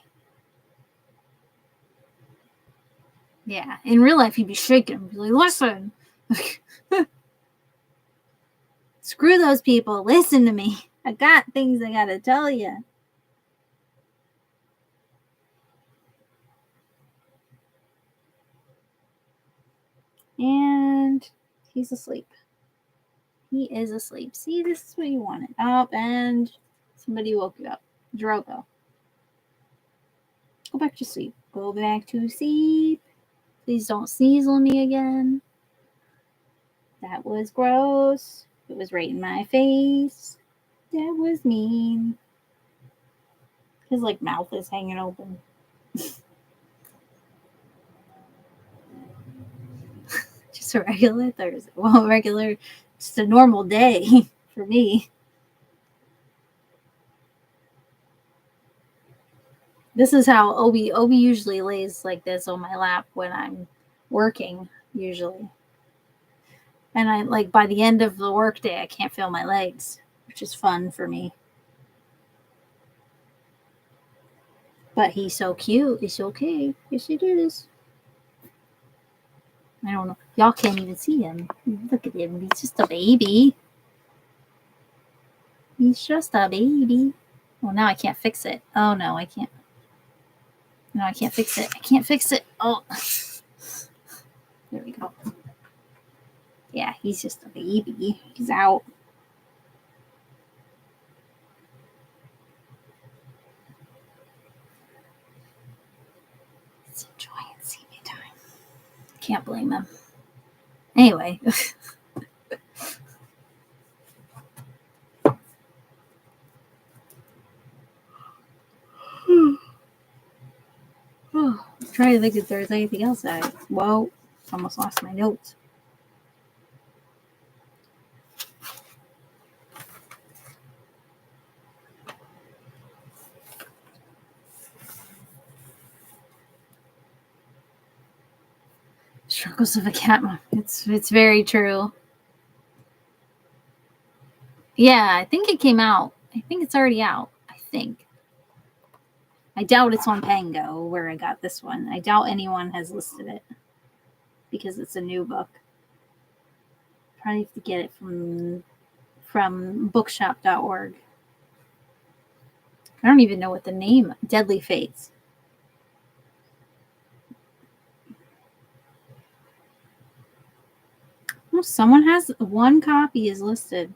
Yeah, in real life, he'd be shaking him. Be like, listen. Screw those people. Listen to me. I got things I gotta tell you. And he's asleep. He is asleep. See, this is what you wanted. Up, and somebody woke you up. Drogo. Go back to sleep. Go back to sleep. Please don't sneeze on me again. That was gross. It was right in my face. That was mean. His like mouth is hanging open. Just a regular Thursday. Well, regular, just a normal day for me. This is how Obi usually lays like this on my lap when I'm working, usually. And I like by the end of the workday, I can't feel my legs, which is fun for me. But he's so cute. It's okay. Yes, it is. I don't know. Y'all can't even see him. Look at him. He's just a baby. He's just a baby. Well, now I can't fix it. Oh, no, I can't. No, I can't fix it. I can't fix it. Oh. There we go. Yeah, he's just a baby. He's out. He's enjoying CB time. Can't blame him. Anyway. I'm trying to think if there's anything else whoa, almost lost my notes. Struggles of a cat mom. It's very true. Yeah, I think it came out. I think it's already out. I think. I doubt it's on Pango where I got this one. I doubt anyone has listed it because it's a new book. Probably have to get it from bookshop.org. I don't even know what the name. Deadly Fates. Oh, someone has one copy is listed.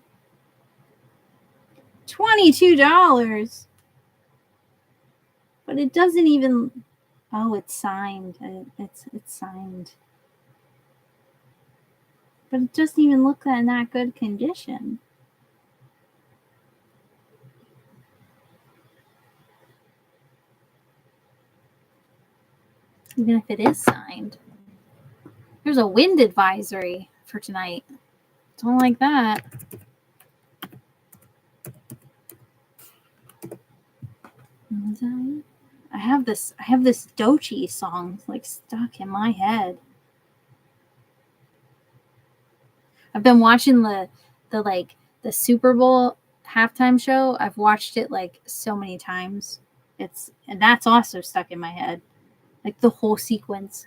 $22. But it doesn't even. Oh, it's signed. It's signed. But it doesn't even look in that good condition. Even if it is signed. There's a wind advisory for tonight. Don't like that. I have this Dochi song like stuck in my head. I've been watching the Super Bowl halftime show. I've watched it like so many times. And that's also stuck in my head. Like the whole sequence.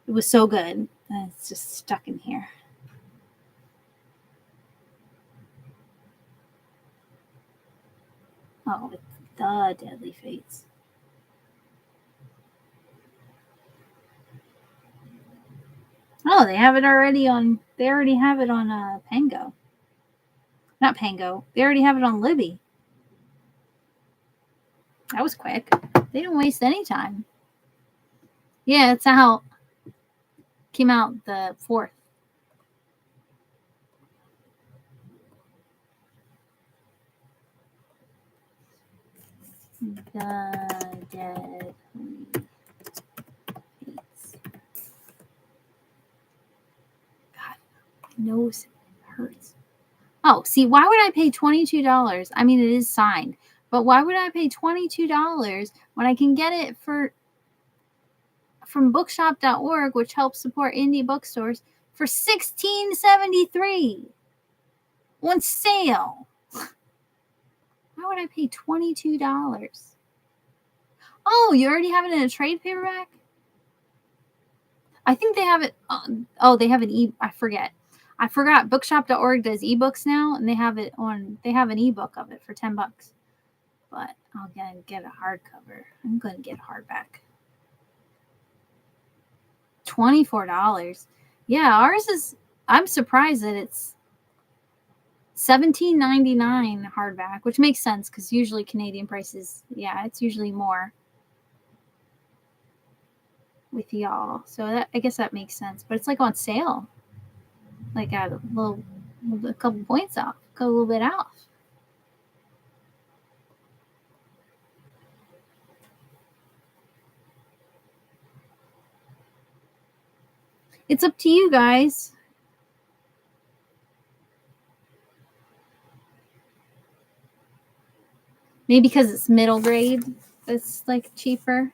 It was so good. And it's just stuck in here. Oh, it's the Deadly Fates. Oh, they have it already on. They already have it on Pango. Not Pango. They already have it on Libby. That was quick. They didn't waste any time. Yeah, it's out. Came out the 4th. The Dead Fates. God, my nose hurts. Oh, see, why would I pay $22? I mean, it is signed, but why would I pay $22 when I can get it from bookshop.org, which helps support indie bookstores, for $16.73 on sale? Why would I pay $22? Oh, you already have it in a trade paperback? I think they have it. They have an I forgot. Bookshop.org does ebooks now, and they have an ebook of it for $10. But I'll get a hardcover. I'm going to get a hardback. $24. Yeah, ours is. I'm surprised that it's $17.99 hardback, which makes sense because usually Canadian prices, it's usually more with y'all. So I guess that makes sense. But it's like on sale, like at a couple points off, a little bit off. It's up to you guys. Maybe because it's middle grade, it's like cheaper.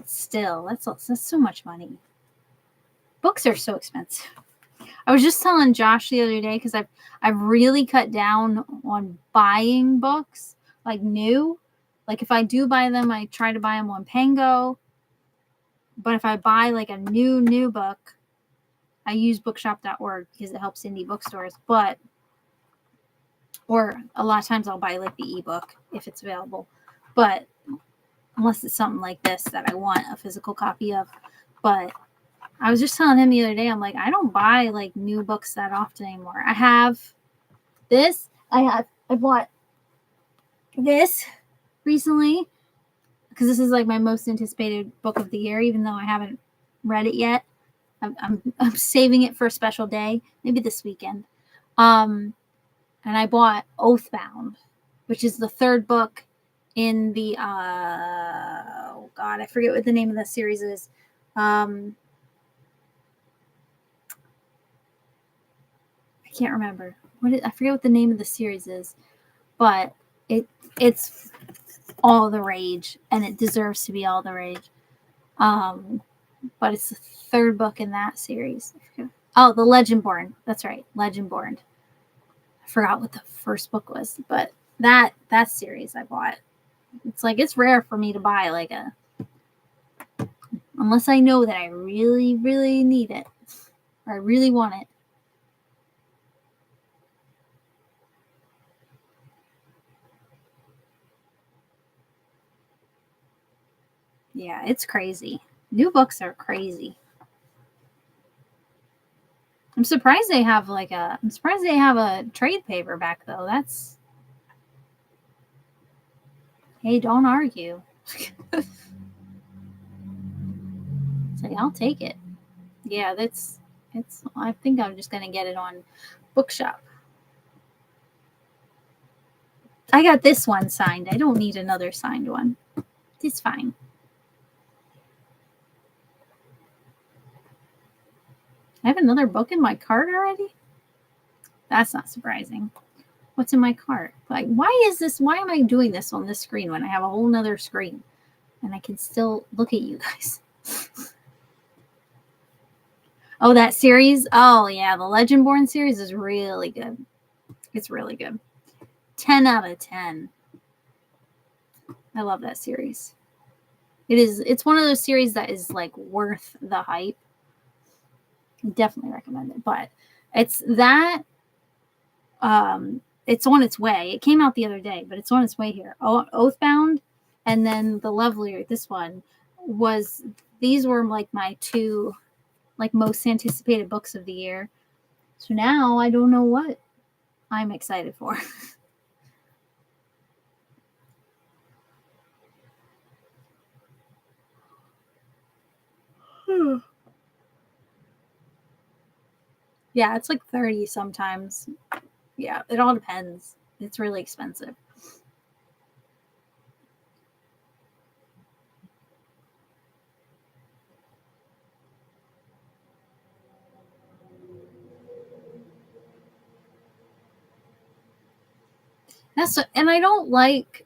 Still, that's so much money. Books are so expensive. I was just telling Josh the other day because I've really cut down on buying books like new. Like if I do buy them, I try to buy them on Pango. But if I buy like a new book, I use bookshop.org because it helps indie bookstores. Or a lot of times I'll buy like the ebook if it's available. But unless it's something like this that I want a physical copy of. But I was just telling him the other day, I'm like, I don't buy like new books that often anymore. I have this. I bought this recently because this is like my most anticipated book of the year, even though I haven't read it yet. I'm saving it for a special day, maybe this weekend. And I bought Oathbound, which is the third book in the oh god, I forget what the name of the series is. I can't remember. I forget what the name of the series is, but it's all the rage, and it deserves to be all the rage. But it's the third book in that series. Oh, the Legendborn. That's right, Legendborn. I forgot what the first book was, but that series I bought. It's like it's rare for me to buy like unless I know that I really, really need it or I really want it. Yeah, it's crazy. New books are crazy. I'm surprised they have a trade paperback though. That's hey, don't argue. It's like I'll take it. Yeah, it's I think I'm just gonna get it on Bookshop. I got this one signed. I don't need another signed one. It's fine. I have another book in my cart already? That's not surprising. What's in my cart? Like, why am I doing this on this screen when I have a whole nother screen and I can still look at you guys? Oh, that series? Oh, yeah. The Legendborn series is really good. It's really good. 10 out of 10. I love that series. It's one of those series that is like worth the hype. Definitely recommend it. But it's that it's on its way. It came out the other day, but it's on its way here. Oathbound and then the Lovelier, this one these were like my two like most anticipated books of the year. So now I don't know what I'm excited for. Yeah, it's like 30 sometimes. Yeah, it all depends. It's really expensive. And I don't like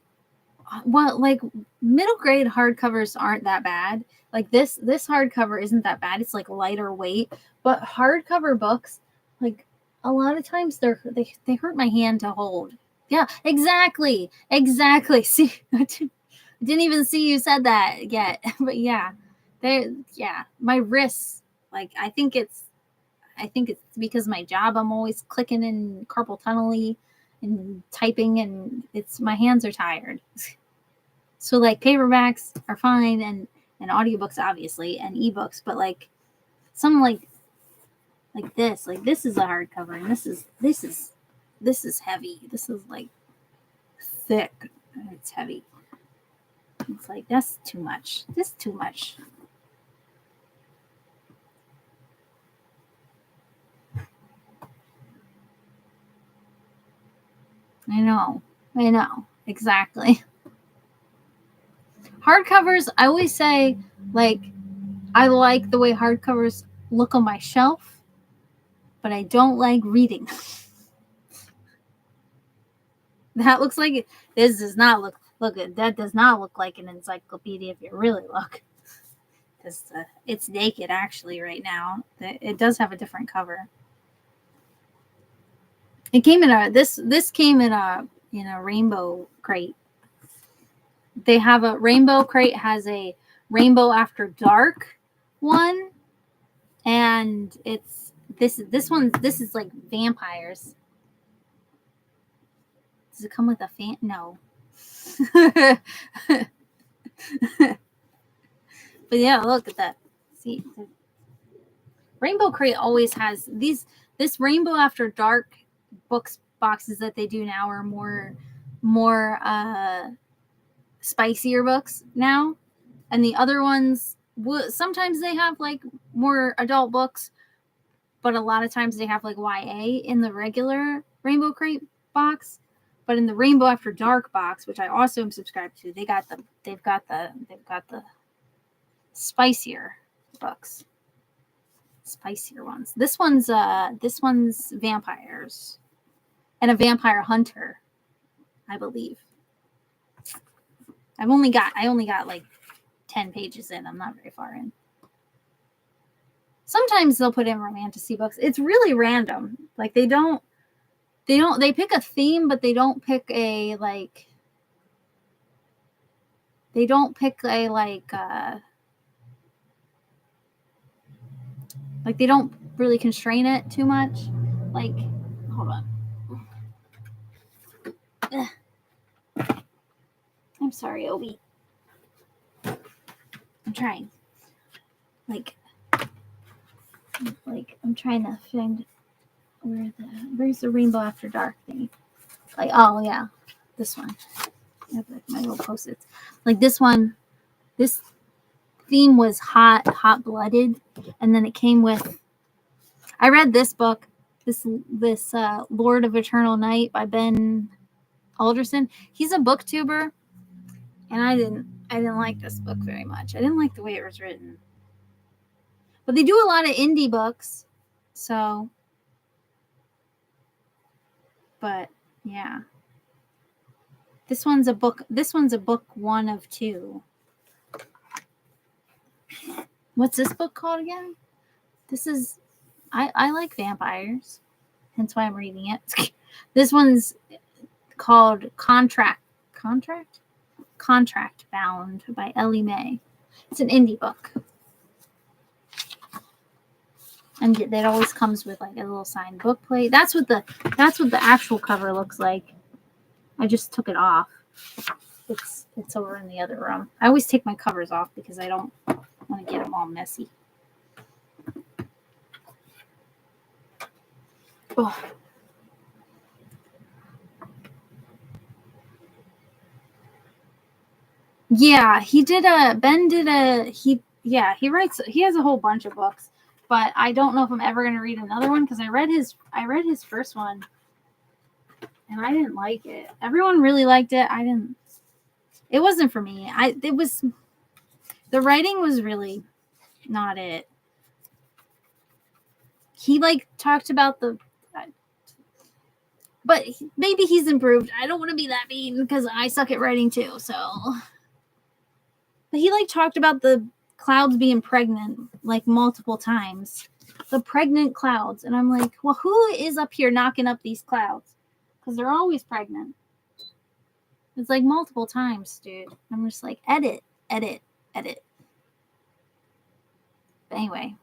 middle grade hardcovers aren't that bad. Like this hardcover isn't that bad. It's like lighter weight, but hardcover books, like a lot of times they hurt my hand to hold Yeah, exactly. See, I didn't even see you said that yet. But yeah, my wrists, like, I think it's because my job, I'm always clicking in carpal tunnel and typing, and my hands are tired. So like paperbacks are fine, and audiobooks obviously, and ebooks, but like some like this is a hardcover, and this is heavy. This is like thick, and it's heavy. It's like, that's too much. This too much. I know exactly. Hardcovers, I always say, like, I like the way hardcovers look on my shelf, but I don't like reading. That looks like this does not look at that does not look like an encyclopedia if you really look. It's naked actually right now. It does have a different cover. It came in this came in a rainbow crate. They have a rainbow crate, has a Rainbow After Dark one, and it's this is like vampires. Does it come with a fan? No. But yeah, look at that. See, Rainbow Crate always has this Rainbow After Dark boxes that they do now are more spicier books now, and the other ones sometimes they have like more adult books, but a lot of times they have like YA in the regular Rainbow Crate box. But in the Rainbow After Dark box, which I also am subscribed to, they've got the spicier books. Spicier ones. This one's vampires and a vampire hunter, I believe. I only got like 10 pages in. I'm not very far in. Sometimes they'll put in romantasy books. It's really random. Like they pick a theme, but they don't pick a like they don't they don't really constrain it too much. Like, hold on. Ugh. I'm sorry, Obi. I'm trying. Like I'm trying to find where's the Rainbow After Dark thing. Like, oh yeah, this one. I have like my little post-its. Like this one, this theme was hot-blooded, and then it came with. I read this book, this Lord of Eternal Night by Ben Alderson. He's a booktuber, and I didn't like this book very much. I didn't like the way it was written. But they do a lot of indie books, so. But yeah, this one's a book 1 of 2. What's this book called again? This is I like vampires, hence why I'm reading it. This one's called Contract Bound by Ellie Mae. It's an indie book. And that always comes with like a little signed book plate. That's what the actual cover looks like. I just took it off. It's over in the other room. I always take my covers off because I don't want to get them all messy. Oh. Yeah, he writes, he has a whole bunch of books, but I don't know if I'm ever going to read another one because I read his first one and I didn't like it. Everyone really liked it. It wasn't for me. The writing was really not it. He like talked about but maybe he's improved. I don't want to be that mean because I suck at writing too, so. But he like talked about the clouds being pregnant like multiple times. The pregnant clouds. And I'm like, well, who is up here knocking up these clouds? Because they're always pregnant. It's like multiple times, dude. I'm just like, edit, edit, edit. But anyway.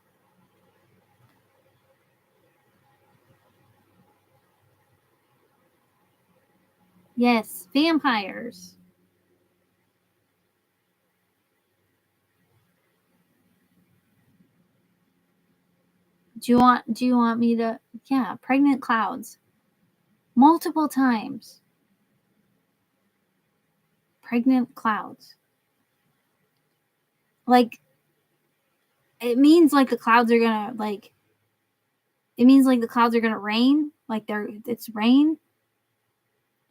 Yes, vampires. Do you want me to, yeah, pregnant clouds. Multiple times. Pregnant clouds. Like, it means like the clouds are gonna, like, it means like the clouds are gonna rain. Like it's rain.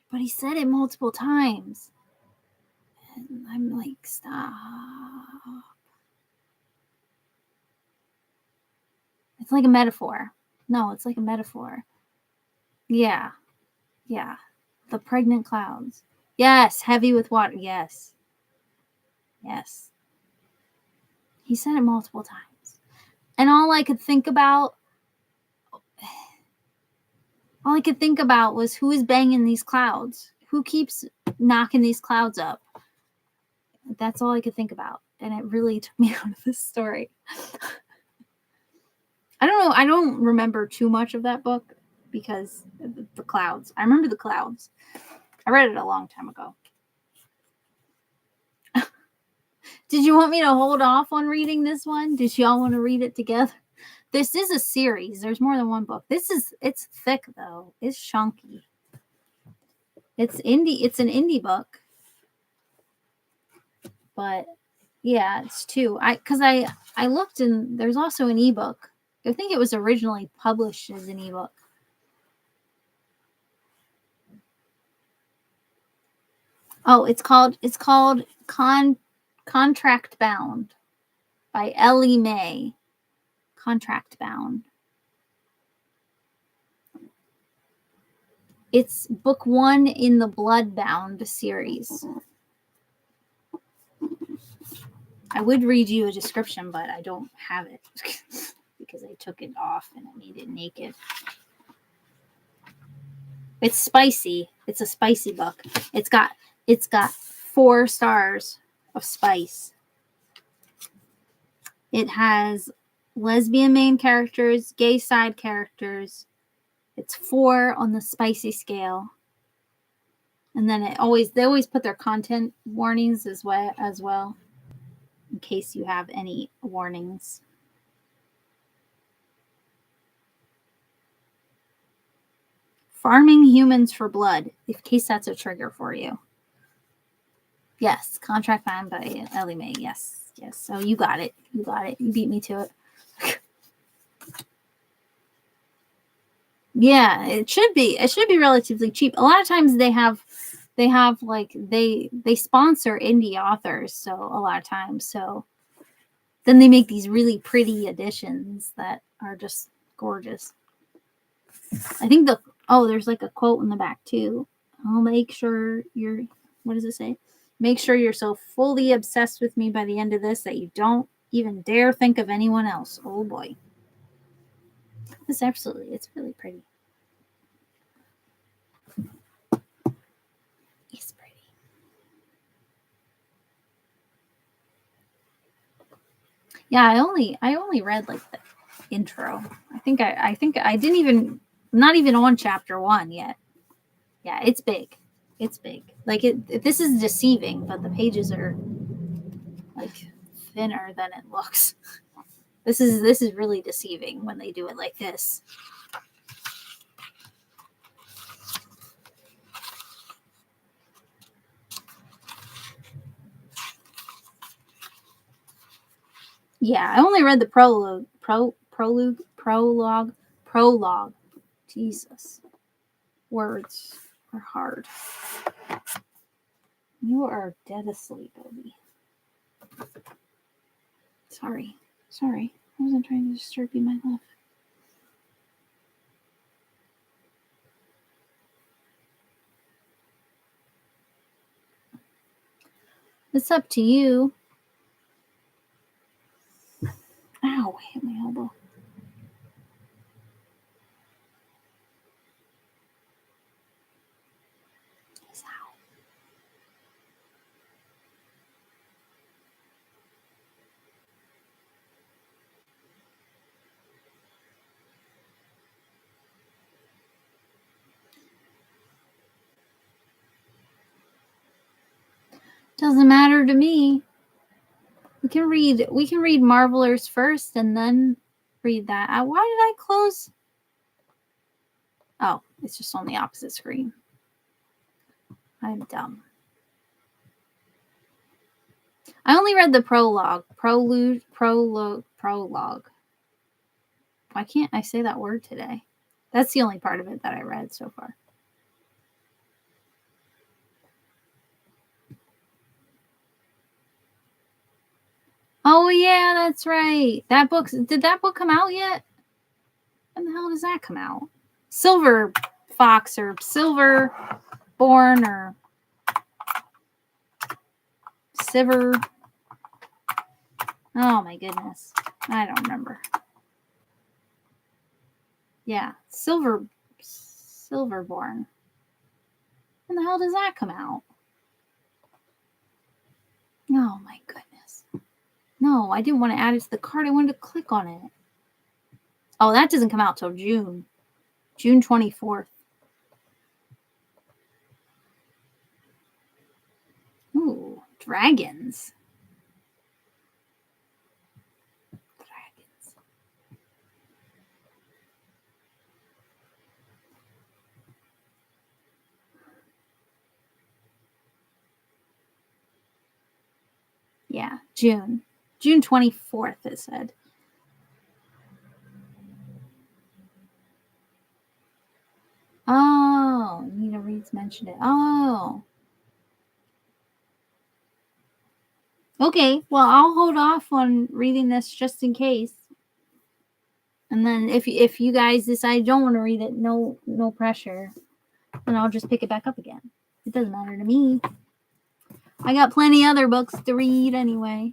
But he said it multiple times. And I'm like, stop. It's like a metaphor. No, it's like a metaphor. Yeah. Yeah. The pregnant clouds. Yes. Heavy with water. Yes. Yes. He said it multiple times. And all I could think about was who is banging these clouds? Who keeps knocking these clouds up? That's all I could think about. And it really took me out of this story. I don't know. I don't remember too much of that book because the clouds. I remember the clouds. I read it a long time ago. Did you want me to hold off on reading this one? Did y'all want to read it together? This is a series. There's more than one book. It's thick though. It's chunky. It's indie. It's an indie book. But yeah, it's two. I looked and there's also an ebook. I think it was originally published as an ebook. Oh, it's called Contract Bound by Ellie Mae. Contract Bound. It's book 1 in the Bloodbound series. I would read you a description, but I don't have it because I took it off and I made it naked. It's spicy. It's a spicy book. It's got 4 stars of spice. It has lesbian main characters, gay side characters. It's 4 on the spicy scale. And then they always put their content warnings as well in case you have any warnings. Farming humans for blood, in case that's a trigger for you. Yes, Contract Bound by Ellie Mae. Yes. So you got it. You beat me to it. Yeah, it should be. It should be relatively cheap. A lot of times they have like they sponsor indie authors, so a lot of times. So then they make these really pretty editions that are just gorgeous. I think there's like a quote in the back too. I'll make sure what does it say? Make sure you're so fully obsessed with me by the end of this that you don't even dare think of anyone else. Oh boy. It's really pretty. It's pretty. Yeah, I only read like the intro. I think I didn't even, not even on chapter 1 yet. Yeah, it's big. It's big. Like this is deceiving, but the pages are like thinner than it looks. This is really deceiving when they do it like this. Yeah, I only read the prologue. Jesus. Words are hard. You are dead asleep, Obi. Sorry. I wasn't trying to disturb you, my love. It's up to you. Ow, hit my elbow. Ow. Doesn't matter to me. We can read Marvelers first and then read that. Why did I close? Oh, it's just on the opposite screen. I'm dumb. I only read the prologue. Prologue. Why can't I say that word today? That's the only part of it that I read so far. Oh yeah, that's right. Did that book come out yet? When the hell does that come out? Silver Fox or Silver Born or Siver. Oh my goodness. I don't remember. Yeah, Silverborn. When the hell does that come out? Oh my goodness. No, I didn't want to add it to the cart. I wanted to click on it. Oh, that doesn't come out till June. June 24th. Ooh, dragons. Yeah, June 24th, it said. Oh, Nita Reed's mentioned it. Oh. Okay, well, I'll hold off on reading this just in case. And then if you guys decide you don't want to read it, no pressure. Then I'll just pick it back up again. It doesn't matter to me. I got plenty other books to read anyway.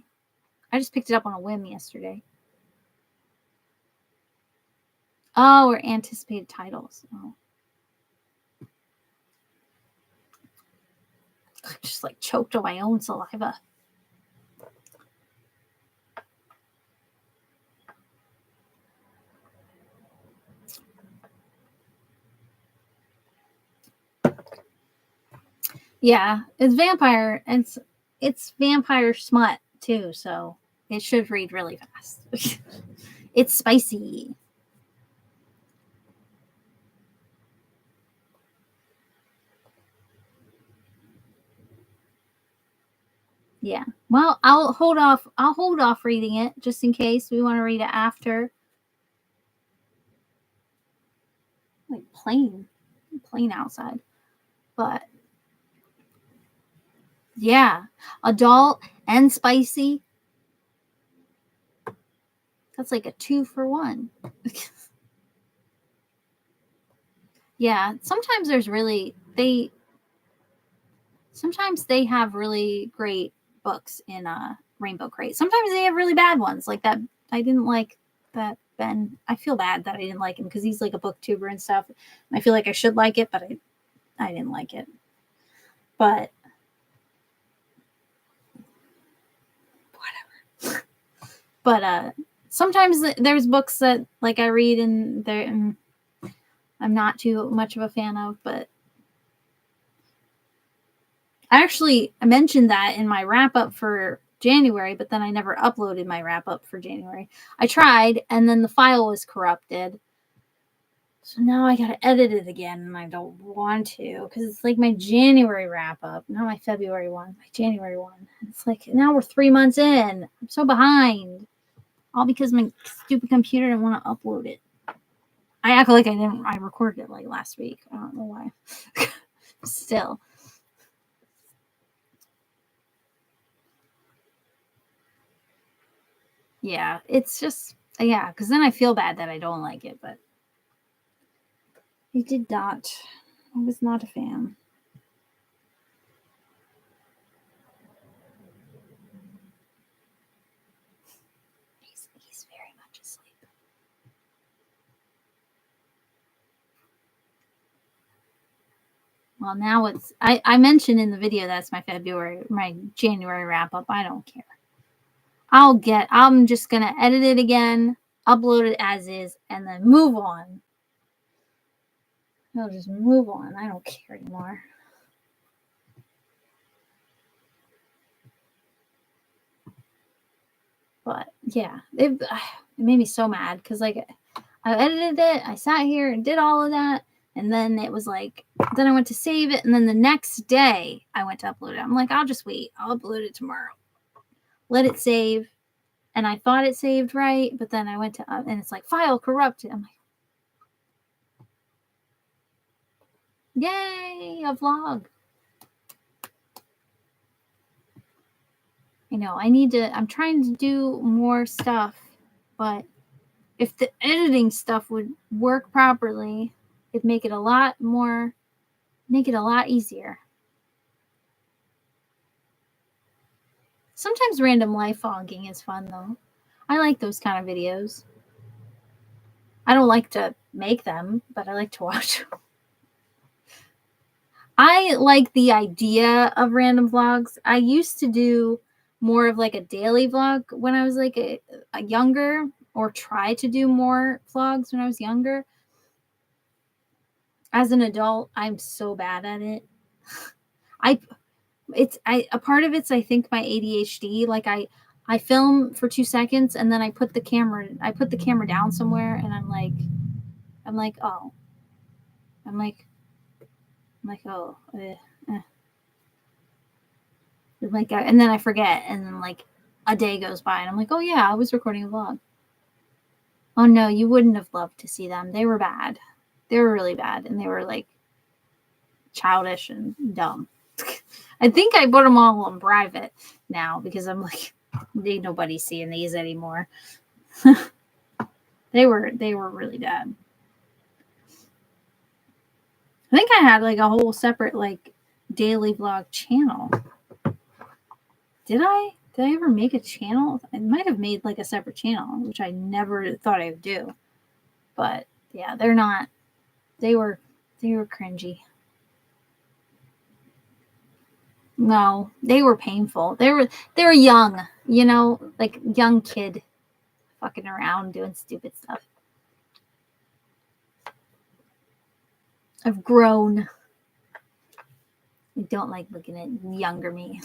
I just picked it up on a whim yesterday. Oh, or anticipated titles. Oh. I just like choked on my own saliva. Yeah, it's vampire. It's vampire smut too, so it should read really fast. It's spicy. Yeah. Well, I'll hold off reading it just in case we want to read it after. Like plain outside. But yeah, adult and spicy. That's like a 2 for 1. Yeah, sometimes they have really great books in Rainbow Crate. Sometimes they have really bad ones like that. I didn't like that Ben. I feel bad that I didn't like him because he's like a booktuber and stuff. I feel like I should like it, but I didn't like it. But whatever. But sometimes there's books that like I read and I'm not too much of a fan of, but I mentioned that in my wrap up for January, but then I never uploaded my wrap up for January. I tried, and then the file was corrupted. So now I gotta edit it again, and I don't want to because it's like my January wrap up, not my February one, my January one. It's like now we're 3 months in. I'm so behind, all because my stupid computer didn't want to upload it. I act like I didn't. I recorded it like last week. I don't know why. Still. Yeah, it's just because then I feel bad that I don't like it, but I did not. I was not a fan. He's very much asleep. Well, now I mentioned in the video that's my January wrap up. I don't care. I'm just gonna edit it again, upload it as is, and then move on. I'll just move on. I don't care anymore. But yeah, it made me so mad because like I edited it, I sat here and did all of that, and then it was like, then I went to save it, and then the next day I went to upload it. I'm like, I'll just wait, I'll upload it tomorrow, let it save, and I thought it saved right, but then I went to and it's like file corrupted. I'm like, yay, a vlog. I know I'm trying to do more stuff, but if the editing stuff would work properly, it'd make it a lot easier. Sometimes random life vlogging is fun though. I like those kind of videos. I don't like to make them, but I like to watch them. I like the idea of random vlogs. I used to do more of like a daily vlog when I was like a younger, or try to do more vlogs when I was younger. As an adult, I'm so bad at it. A part of it's, I think, my ADHD. Like I film for 2 seconds and then I put the camera down somewhere, and I'm like, oh, oh, like, and then I forget, and then like a day goes by, and I'm like, oh yeah, I was recording a vlog. Oh no, you wouldn't have loved to see them. They were bad. They were really bad, and they were like childish and dumb. I think I put them all on private now because I'm like, ain't nobody seeing these anymore. They were really bad. I think I had like a whole separate like daily vlog channel. Did I ever make a channel? I might have made like a separate channel, which I never thought I would do. But yeah, they were cringy. No, they were painful. They were young, like young kid fucking around doing stupid stuff. I've grown. I don't like looking at younger me.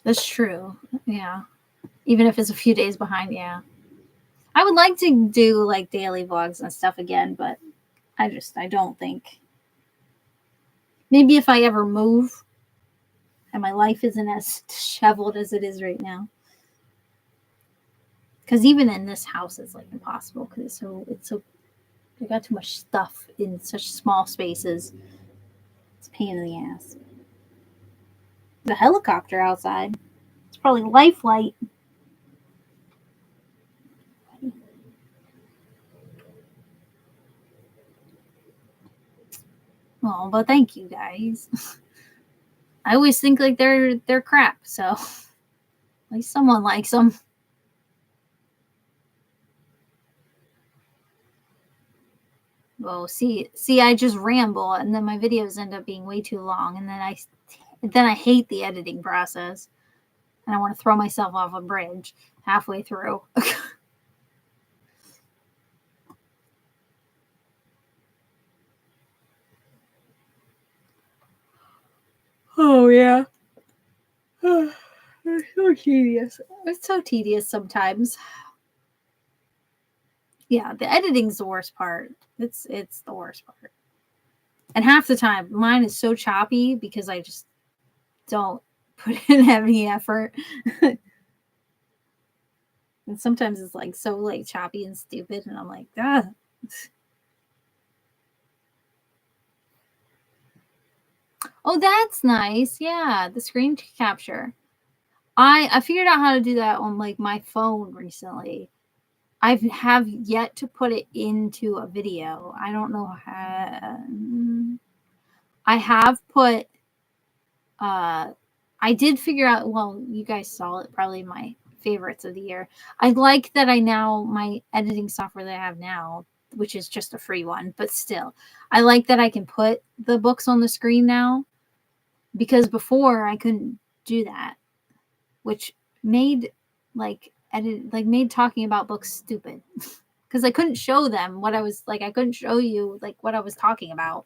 That's true. Yeah. Even if it's a few days behind, yeah. I would like to do like daily vlogs and stuff again, but I don't think. Maybe if I ever move and my life isn't as disheveled as it is right now. Because even in this house, it's like impossible because it's so I got too much stuff in such small spaces. It's a pain in the ass. The helicopter outside. It's probably life light. Oh, but thank you guys. I always think like they're crap, so at least someone likes them. Well, see, I just ramble, and then my videos end up being way too long, and then I hate the editing process, and I want to throw myself off a bridge halfway through. Oh yeah. It's so tedious. It's so tedious sometimes. Yeah, the editing's the worst part. It's the worst part. And half the time, mine is so choppy because I just don't put in any effort. And sometimes it's like so like choppy and stupid, and I'm like, ah. Oh, that's nice. Yeah, the screen capture. I figured out how to do that on like my phone recently. I have yet to put it into a video. I don't know how. I have put. I did figure out. Well, you guys saw it. Probably my favorites of the year. I like that my editing software that I have now, which is just a free one, but still, I like that I can put the books on the screen now, because before I couldn't do that, which made made talking about books stupid because I couldn't show them what I was like. I couldn't show you like what I was talking about,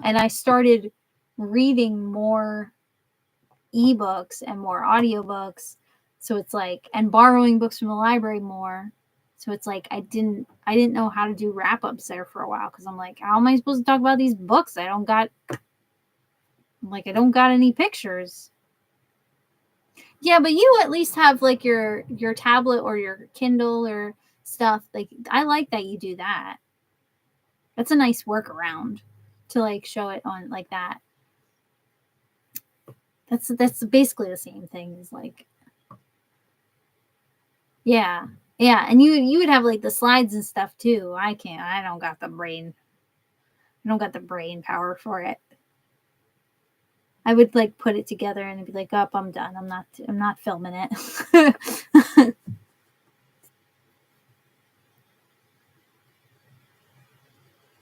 and I started reading more ebooks and more audiobooks. So it's like, and borrowing books from the library more. So it's like I didn't know how to do wrap ups there for a while because I'm like, how am I supposed to talk about these books? I don't got any pictures. Yeah, but you at least have like your tablet or your Kindle or stuff. Like I like that you do that. That's a nice workaround to like show it on like that. That's basically the same thing as like, yeah. Yeah, and you would have like the slides and stuff too. I can't. I don't got the brain. I don't got the brain power for it. I would like put it together and be like, "Up, I'm done. I'm not filming it."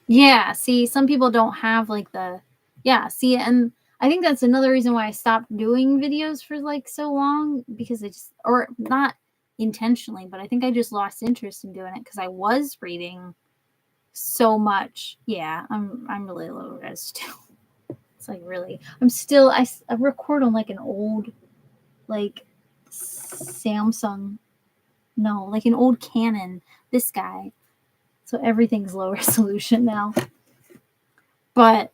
Yeah, see, some people don't have like the, yeah, see, and I think that's another reason why I stopped doing videos for like so long because I just, or not intentionally, but I think I just lost interest in doing it because I was reading so much. Yeah, I'm really low res too. It's like really, I record on like an old like Samsung, no, like an old Canon. This guy, so everything's low resolution now. But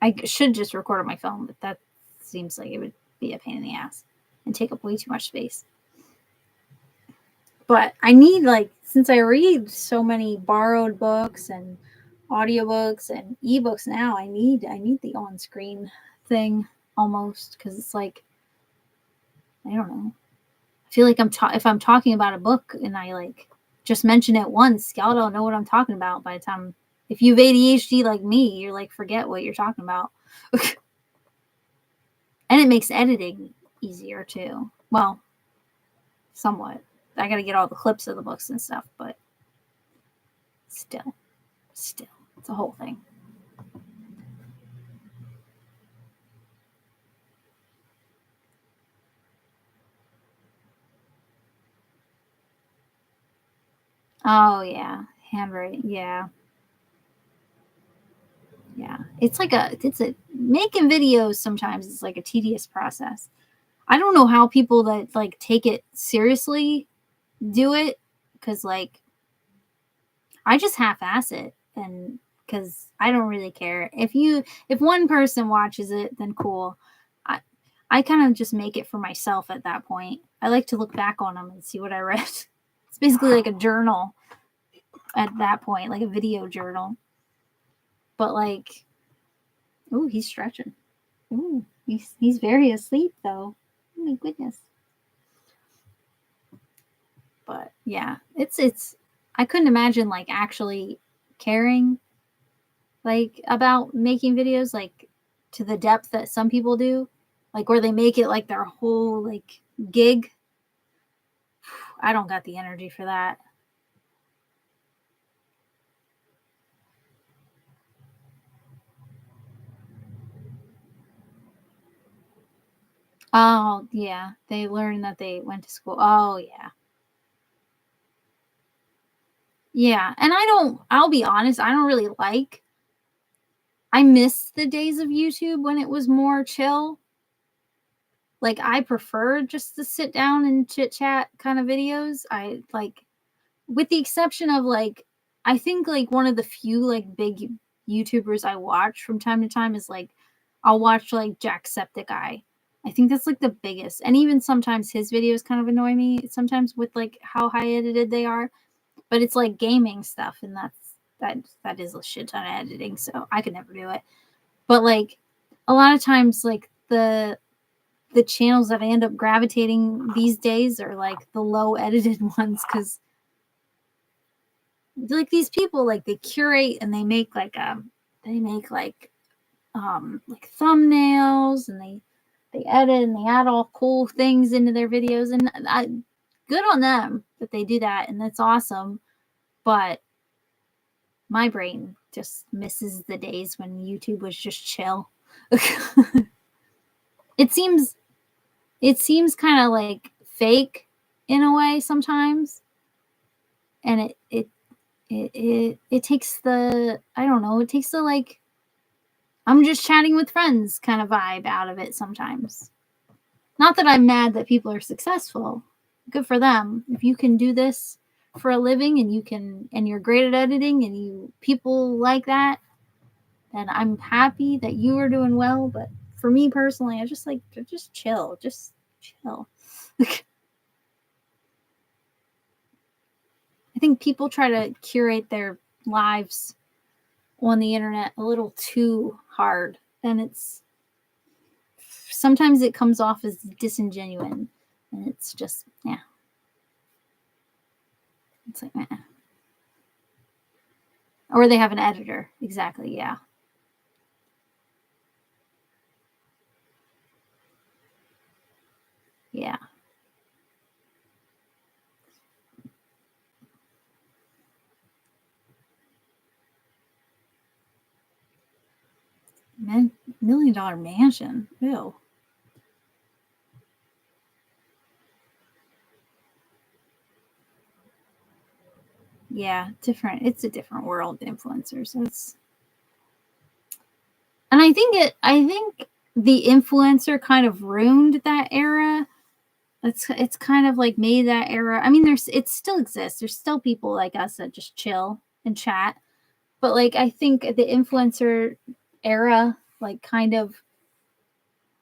I should just record on my phone, but that seems like it would be a pain in the ass and take up way too much space. But I need, like, since I read so many borrowed books and audiobooks and ebooks now, I need the on-screen thing almost because it's like, I don't know. I feel like if I'm talking about a book and I like just mention it once, y'all don't know what I'm talking about by the time. If you've ADHD like me, you're like, forget what you're talking about. And it makes editing easier too. Well, somewhat. I got to get all the clips of the books and stuff, but still, it's a whole thing. Oh yeah, handwriting. Yeah, yeah. It's a making videos. Sometimes it's like a tedious process. I don't know how people that like take it seriously do it because like I just half-ass it and because I don't really care if one person watches it then cool. I kind of just make it for myself at that point. I like to look back on them and see what I read. It's basically like a journal at that point, like a video journal. But like, ooh, he's stretching. Ooh, he's very asleep though. Oh my goodness. But yeah, it's I couldn't imagine like actually caring like about making videos like to the depth that some people do, like where they make it like their whole like gig. I don't got the energy for that. Oh yeah, they learn that they went to school. Oh yeah. Yeah, and I'll be honest, I don't really like, I miss the days of YouTube when it was more chill. Like I prefer just to sit down and chit chat kind of videos. I like, with the exception of like, I think like one of the few like big YouTubers I watch from time to time is like, I'll watch like Jacksepticeye. I think that's like the biggest, and even sometimes his videos kind of annoy me sometimes with like how high edited they are, but it's like gaming stuff, and that is a shit ton of editing, so I could never do it. But like a lot of times, like the channels that I end up gravitating these days are like the low edited ones because like these people like they curate and they make like thumbnails and they edit and they add all cool things into their videos, and good on them that they do that, and that's awesome. But my brain just misses the days when YouTube was just chill. it seems it seems kind of like fake in a way sometimes, and it takes the, I don't know, it takes the like I'm just chatting with friends kind of vibe out of it sometimes. Not that I'm mad that people are successful. Good for them. If you can do this for a living and you're great at editing and people like that, then I'm happy that you are doing well. But for me personally, I just chill. Just chill. I think people try to curate their lives on the internet a little too hard, and sometimes it comes off as disingenuous, and it's just it's like or they have an editor. Exactly. Yeah. Yeah. $1 million mansion. Ew. Yeah, different. It's a different world, influencers. And I think the influencer kind of ruined that era. It's kind of like made that era. I mean, it still exists. There's still people like us that just chill and chat. But like I think the influencer era like kind of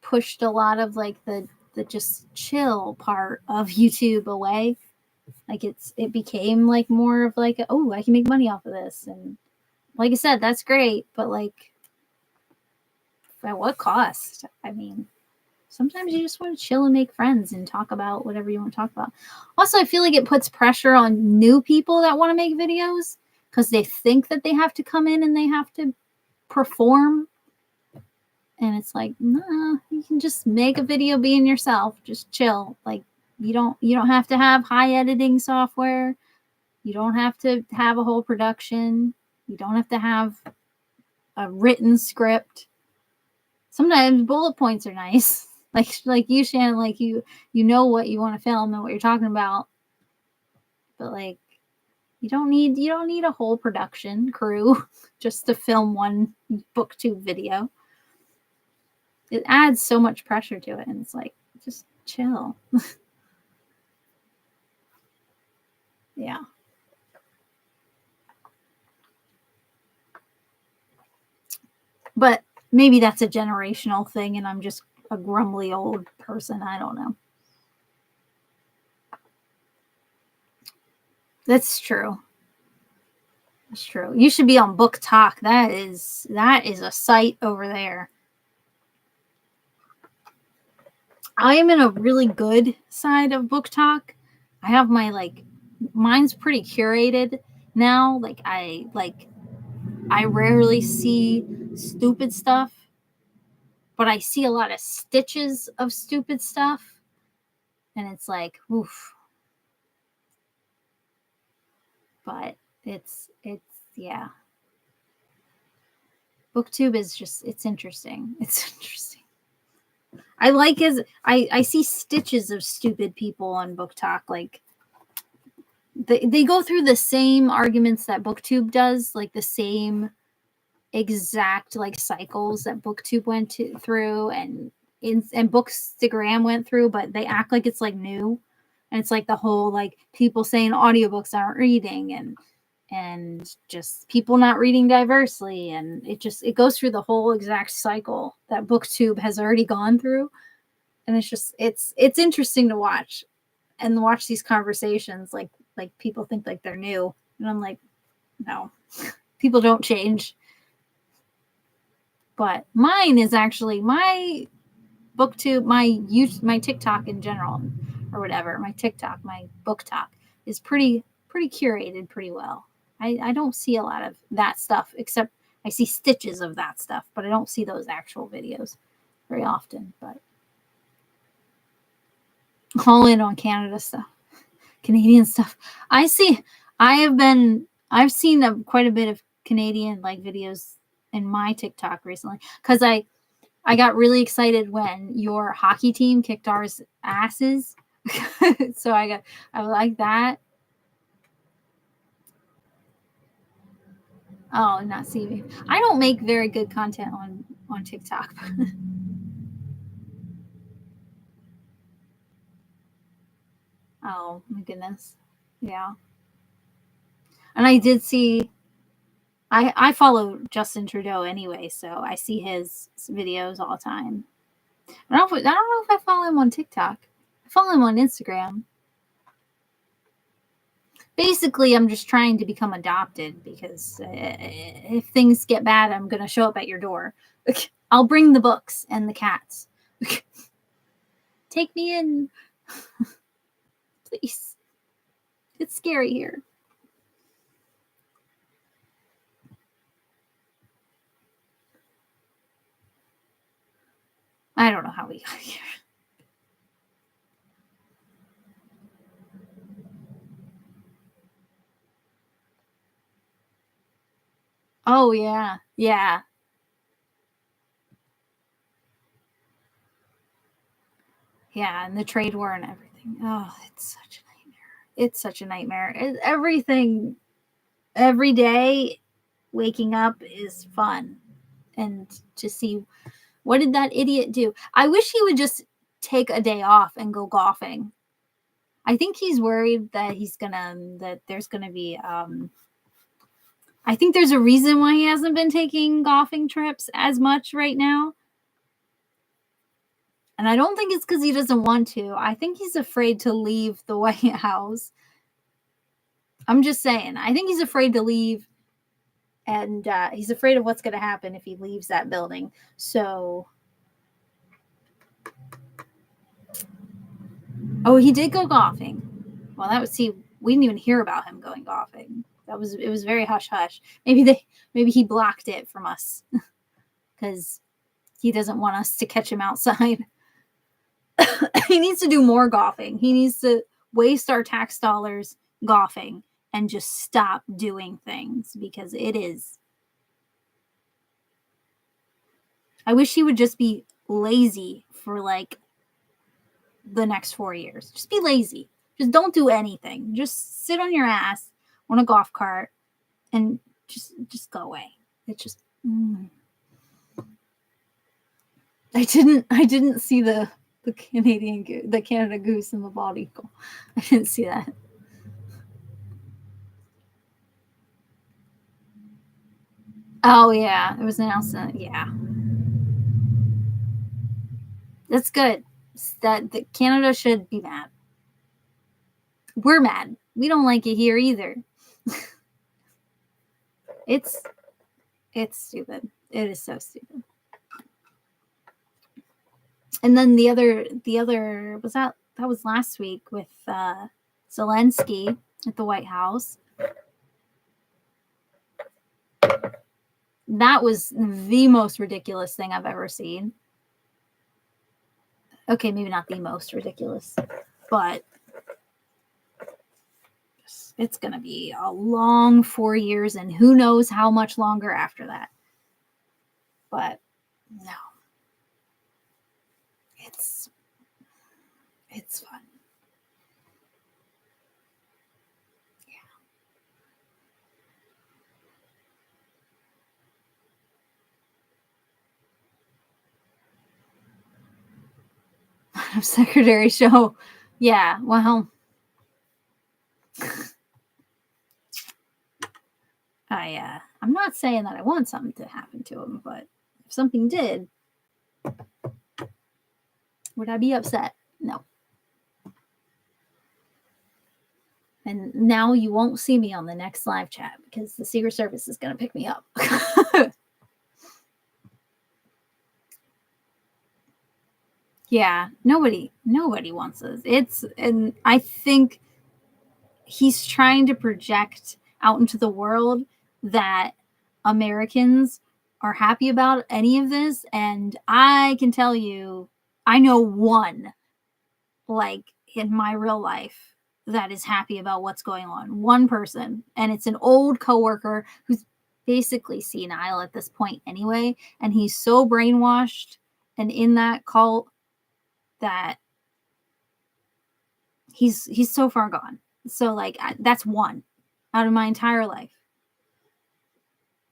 pushed a lot of like the just chill part of YouTube away. Like it became like more of like, oh, I can make money off of this. And like I said, that's great, but like at what cost? I mean, sometimes you just want to chill and make friends and talk about whatever you want to talk about. Also, I feel like it puts pressure on new people that want to make videos because they think that they have to come in and they have to perform. And it's like, nah, you can just make a video being yourself, just chill. Like you don't have to have high editing software. You don't have to have a whole production. You don't have to have a written script. Sometimes bullet points are nice. Like you, Shannon, like you know what you want to film and what you're talking about. But like you don't need a whole production crew just to film one booktube video. It adds so much pressure to it, and it's like just chill. Yeah. But maybe that's a generational thing and I'm just a grumbly old person. I don't know. That's true. That's true. You should be on Book Talk. That is a site over there. I am in a really good side of Book Talk. I have mine's pretty curated now. I rarely see stupid stuff, but I see a lot of stitches of stupid stuff, and it's like, oof. But it's yeah. Booktube is just it's interesting. It's interesting. I see stitches of stupid people on Book Talk. Like they go through the same arguments that Booktube does, like the same exact like cycles that Booktube through and Bookstagram went through, but they act like it's like new. And it's like the whole like people saying audiobooks aren't reading and just people not reading diversely, and it goes through the whole exact cycle that Booktube has already gone through. And it's interesting to watch these conversations like people think like they're new, and I'm like, no, people don't change. But mine is actually my Booktube, my TikTok in general, or whatever, my TikTok, my Book Talk is pretty curated pretty well. I don't see a lot of that stuff, except I see stitches of that stuff, but I don't see those actual videos very often. But all in on Canada stuff, Canadian stuff. I've seen quite a bit of Canadian like videos in my TikTok recently because I got really excited when your hockey team kicked ours asses. So I like that. Oh, not CV. I don't make very good content on on TikTok. Oh my goodness. Yeah. And I did see I follow Justin Trudeau anyway, so I see his videos all the time. I don't know if I follow him on TikTok. I follow him on Instagram. Basically, I'm just trying to become adopted because if things get bad, I'm going to show up at your door. I'll bring the books and the cats. Take me in, please. It's scary here. I don't know how we got here. Oh, yeah. Yeah. Yeah. And the trade war and everything. Oh, it's such a nightmare. It's such a nightmare. Everything, every day, waking up is fun. And to see what did that idiot do? I wish he would just take a day off and go golfing. I think he's worried that there's gonna be I think there's a reason why he hasn't been taking golfing trips as much right now. And I don't think it's because he doesn't want to. I think he's afraid to leave the White House. I'm just saying. I think he's afraid to leave, and he's afraid of what's going to happen if he leaves that building. So, oh, he did go golfing. Well, that was we didn't even hear about him going golfing. It was very hush hush. Maybe he blocked it from us because he doesn't want us to catch him outside. He needs to do more golfing. He needs to waste our tax dollars golfing and just stop doing things because it is. I wish he would just be lazy for like the next 4 years. Just be lazy. Just don't do anything. Just sit on your ass on a golf cart and just go away. It just I didn't see the Canada goose and the bald eagle. I didn't see that. Oh yeah, it was announced. Yeah, that's good. That Canada should be mad. We're mad. We don't like it here either. It's stupid. It is so stupid. And then the other was that was last week with Zelensky at the White House. That was the most ridiculous thing I've ever seen. Okay, maybe not the most ridiculous, but it's going to be a long 4 years and who knows how much longer after that. But no. It's fun. Yeah. Secretary show. Yeah, well, I'm not saying that I want something to happen to him, but if something did, would I be upset? No. And now you won't see me on the next live chat because the Secret Service is going to pick me up. Yeah, nobody wants this. And I think he's trying to project out into the world that Americans are happy about any of this. And I can tell you, I know one, like in my real life, that is happy about what's going on. One person, and it's an old coworker who's basically senile at this point anyway, and he's so brainwashed and in that cult that he's so far gone. So like that's one out of my entire life.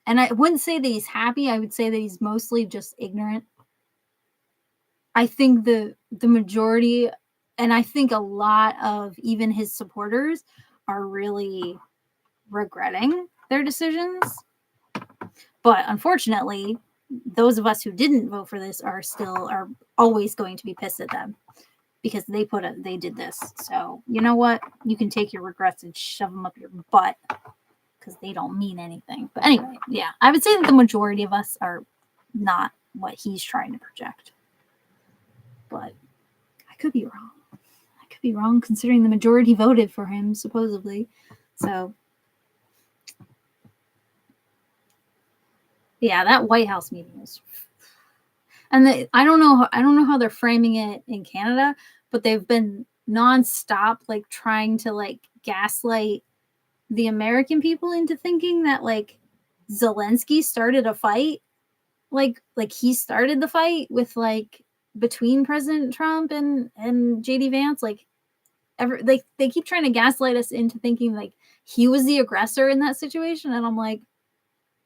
And I wouldn't say that he's happy. I would say that he's mostly just ignorant. I think the majority, and I think a lot of even his supporters are really regretting their decisions. But unfortunately, those of us who didn't vote for this are always going to be pissed at them because they did this. So you know what? You can take your regrets and shove them up your butt because they don't mean anything. But anyway, yeah, I would say that the majority of us are not what he's trying to project. But I could be wrong. I could be wrong considering the majority voted for him, supposedly. So yeah, that White House meeting was, and I don't know how they're framing it in Canada, but they've been nonstop like trying to like gaslight the American people into thinking that like Zelensky started a fight, like he started the fight with like between President Trump and JD Vance, like they keep trying to gaslight us into thinking like he was the aggressor in that situation, and I'm like,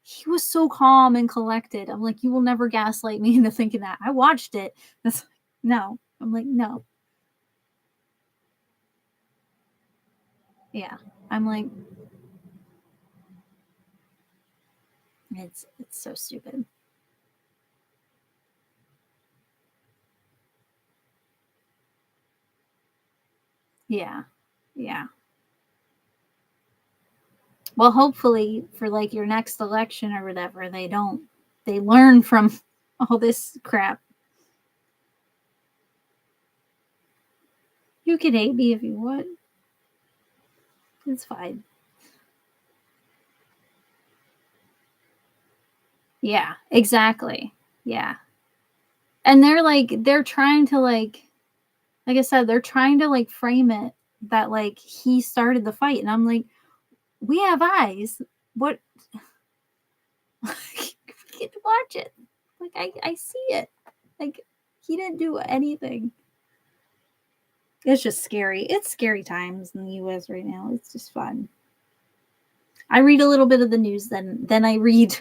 he was so calm and collected. I'm like, you will never gaslight me into thinking that. I watched it. No. I'm like, no. Yeah. I'm like, it's so stupid. Yeah. Yeah. Well, hopefully for like your next election or whatever, they learn from all this crap. You can hate me if you want. It's fine. Yeah, exactly. Yeah. And they're trying to like I said, they're trying to like frame it that like he started the fight. And I'm like, we have eyes. What we get to watch it. Like I see it. Like he didn't do anything. It's just scary. It's scary times in the US right now. It's just fun. I read a little bit of the news, then I read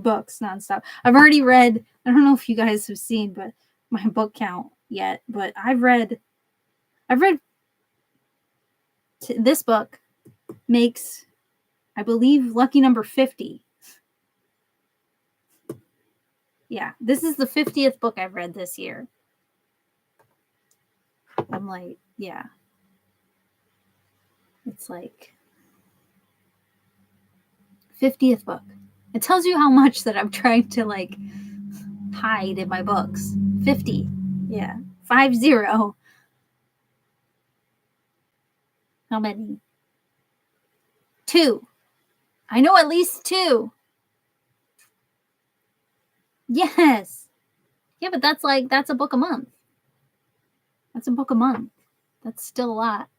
books nonstop. I've already read, I don't know if you guys have seen, but my book count yet, but I've read this book makes, I believe, lucky number 50. Yeah, this is the 50th book I've read this year. I'm like, yeah. It's like 50th book. It tells you how much that I'm trying to like hide in my books. 50. Yeah. 50. How many? 2. I know at least 2. Yes. Yeah, but that's a book a month. That's a book a month. That's still a lot.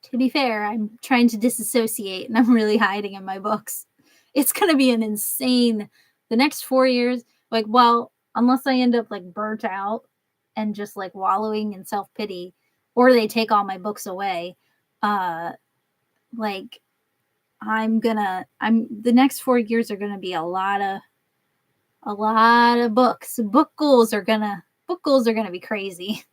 To be fair, I'm trying to disassociate and I'm really hiding in my books. It's going to be an insane, the next 4 years, like, well, unless I end up like burnt out and just like wallowing in self-pity, or they take all my books away, like the next 4 years are going to be a lot of books. Book goals are going to be crazy.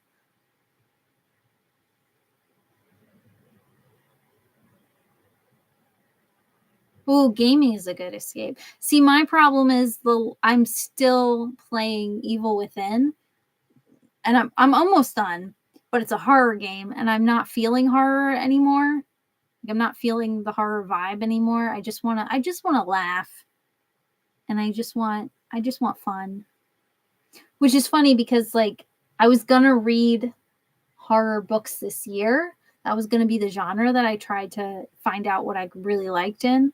Oh, gaming is a good escape. See, my problem is I'm still playing Evil Within, and I'm almost done, but it's a horror game, and I'm not feeling horror anymore. Like, I'm not feeling the horror vibe anymore. I just wanna laugh, and I just want fun. Which is funny because like I was gonna read horror books this year. That was gonna be the genre that I tried to find out what I really liked in.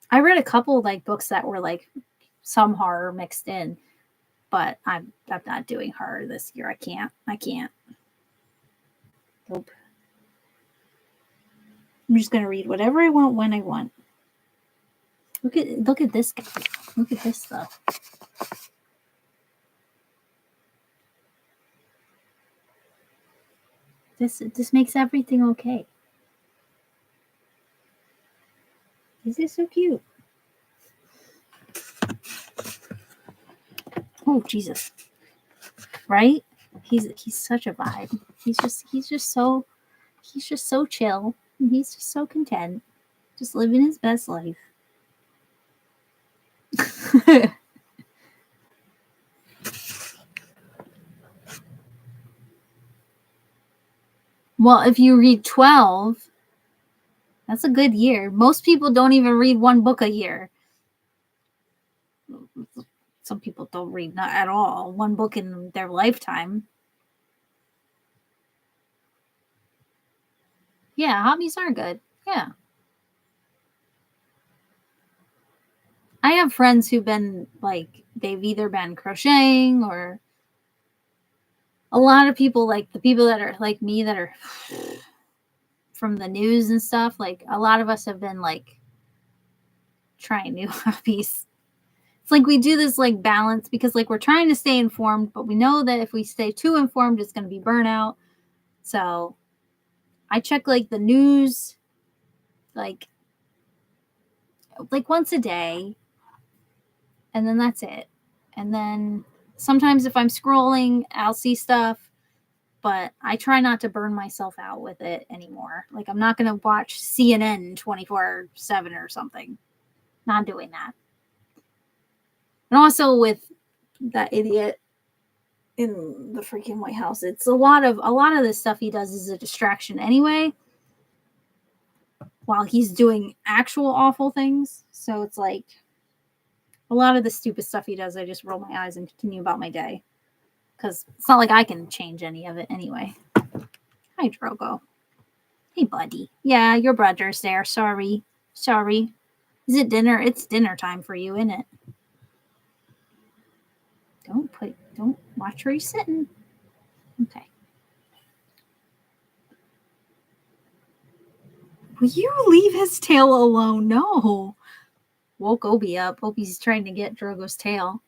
I read a couple like books that were like some horror mixed in, but I'm not doing horror this year. I can't. Nope. I'm just gonna read whatever I want when I want. Look at this guy. Look at this stuff. This makes everything okay. He's just so cute. Oh Jesus! Right? He's such a vibe. He's just so chill. And he's just so content, just living his best life. Well, if you read 12, that's a good year. Most people don't even read one book a year. Some people don't read not at all, one book in their lifetime. Yeah, hobbies are good. Yeah. I have friends who've been like, they've either been crocheting or a lot of people, like the people that are like me that are from the news and stuff, like a lot of us have been like trying new hobbies. It's like we do this like balance because like we're trying to stay informed, but we know that if we stay too informed, it's going to be burnout. So I check like the news like once a day, and then that's it. And then sometimes if I'm scrolling, I'll see stuff, but I try not to burn myself out with it anymore. Like I'm not going to watch CNN 24/7 or something. Not doing that. And also with that idiot in the freaking White House, it's a lot of this stuff he does is a distraction anyway, while he's doing actual awful things. So it's like a lot of the stupid stuff he does, I just roll my eyes and continue about my day. Because it's not like I can change any of it anyway. Hi, Drogo. Hey, buddy. Yeah, your brother's there. Sorry. Is it dinner? It's dinner time for you, isn't it? Don't watch where you're sitting. Okay. Will you leave his tail alone? No. Woke Obi up. Obi's trying to get Drogo's tail.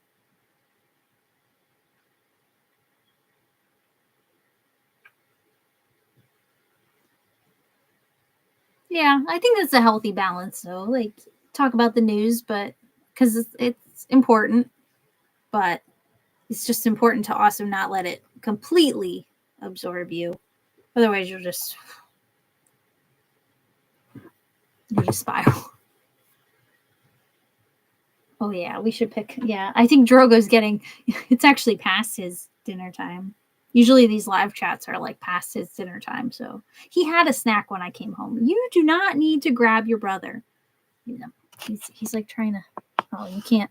Yeah, I think that's a healthy balance, though. Like, talk about the news, but because it's important, but it's just important to also not let it completely absorb you. Otherwise, you just spiral. Oh yeah, we should pick. Yeah, I think Drogo's getting. It's actually past his dinner time. Usually these live chats are like past his dinner time. So he had a snack when I came home. You do not need to grab your brother. You know, he's like trying to. Oh, you can't.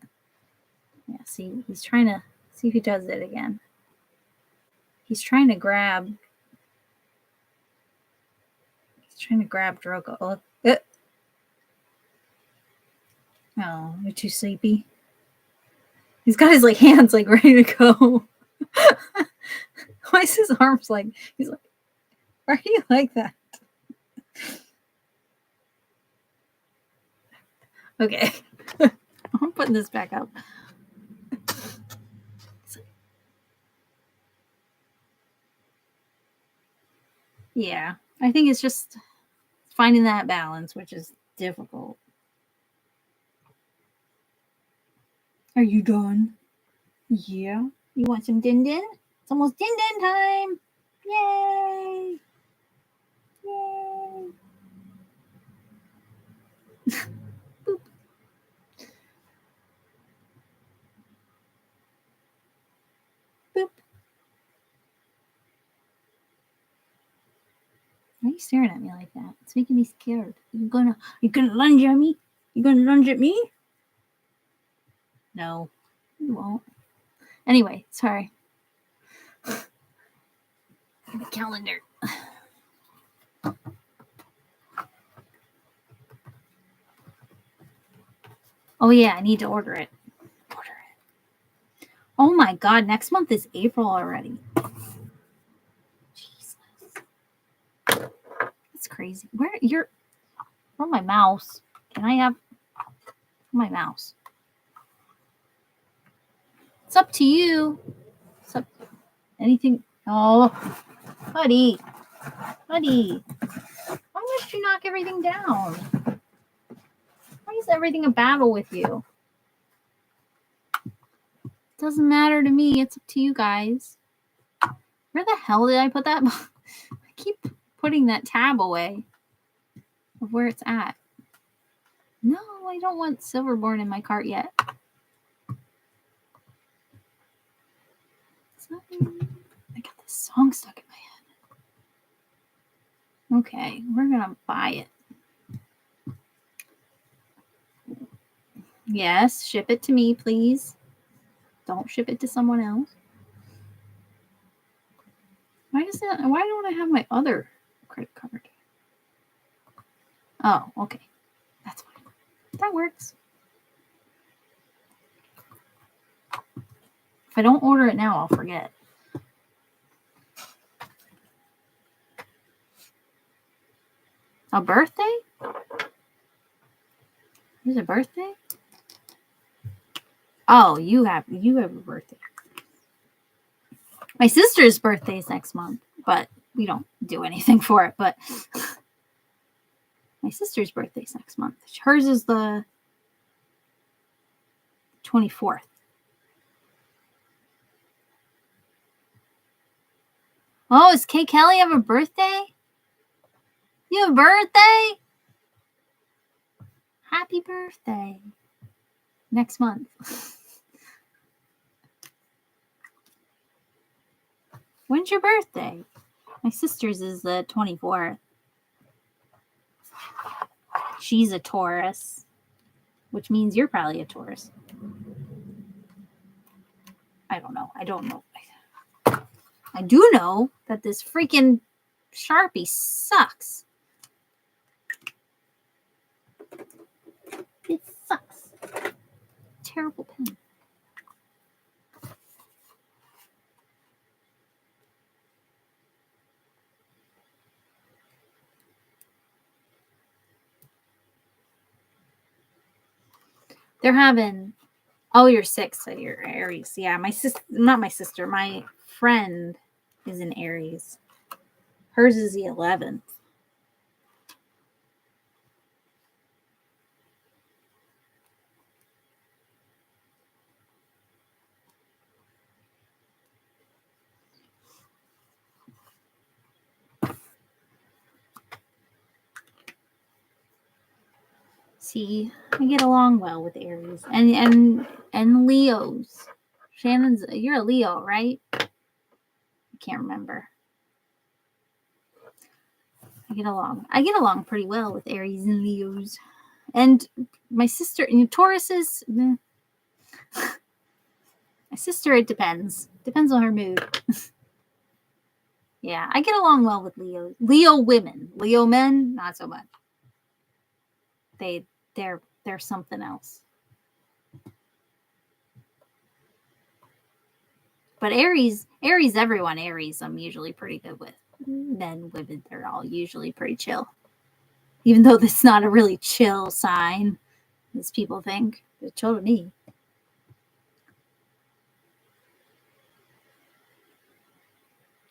Yeah, see, he's trying to see if he does it again. He's trying to grab. He's trying to grab Drogo. Oh, oh, you're too sleepy. He's got his like hands like ready to go. Why is his arms like? He's like, why are you like that? Okay, I'm putting this back up. Yeah, I think it's just finding that balance, which is difficult. Are you done? Yeah. You want some din din? It's almost din din time. Yay! Yay! Boop. Boop. Why are you staring at me like that? It's making me scared. You gonna lunge at me? You gonna lunge at me? No, you won't. Anyway, sorry. The calendar. Oh yeah, I need to order it. Oh my god, next month is April already. Jesus. That's crazy. Where's my mouse? Can I have my mouse? It's up to you. It's up. Anything? Oh, buddy. Why must you knock everything down? is everything a battle with you? It doesn't matter to me. It's up to you guys. Where the hell did I put that? I keep putting that tab away of where it's at. No, I don't want Silverborn in my cart yet. I got this song stuck in my head. Okay, we're gonna buy it. Yes, ship it to me, please. Don't ship it to someone else. Why don't I have my other credit card? Oh, okay. That's fine. That works. If I don't order it now, I'll forget. A birthday? Is it a birthday? Oh, you have a birthday. My sister's birthday is next month, but we don't do anything for it. But my sister's birthday is next month. Hers is the 24th. Oh, does Kay Kelly have a birthday? You have a birthday? Happy birthday. Next month. When's your birthday? My sister's is the 24th. She's a Taurus, which means you're probably a Taurus. I don't know. I do know that this freaking Sharpie sucks. It sucks. Terrible pen. They're having, oh, you're 6, so you're Aries. Yeah, my sister, not my sister, my friend is in Aries. Hers is the 11th. See, I get along well with Aries and Leos. Shannon's, you're a Leo, right? I can't remember. I get along pretty well with Aries and Leos. And my sister, Tauruses, my sister, it depends. Depends on her mood. Yeah, I get along well with Leos. Leo women. Leo men, not so much. They're something else. But Aries, everyone Aries, I'm usually pretty good with. Men, women, they're all usually pretty chill. Even though this is not a really chill sign, as people think. It's chill to me.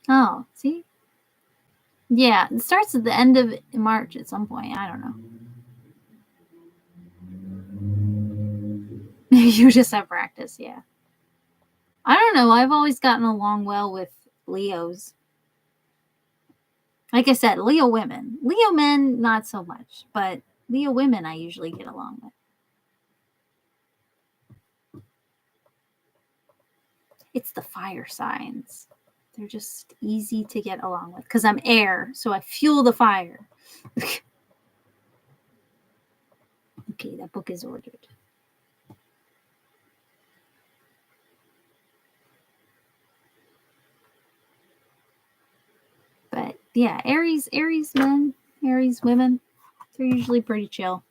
Oh, see? Yeah, it starts at the end of March at some point. I don't know. You just have practice, yeah. I don't know. I've always gotten along well with Leos. Like I said, Leo women. Leo men, not so much. But Leo women, I usually get along with. It's the fire signs. They're just easy to get along with. Because I'm air, so I fuel the fire. Okay, that book is ordered. But yeah, Aries men, Aries women, they're usually pretty chill.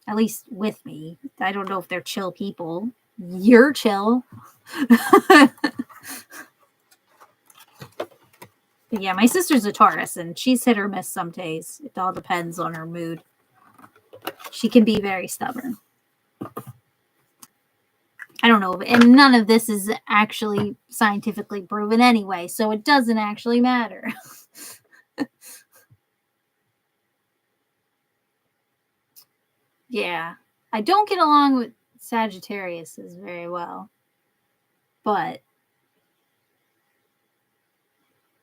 At least with me. I don't know if they're chill people. You're chill. But yeah, my sister's a Taurus, and she's hit or miss some days. It all depends on her mood. She can be very stubborn. I don't know, and none of this is actually scientifically proven anyway, so it doesn't actually matter. Yeah. I don't get along with Sagittariuses very well. But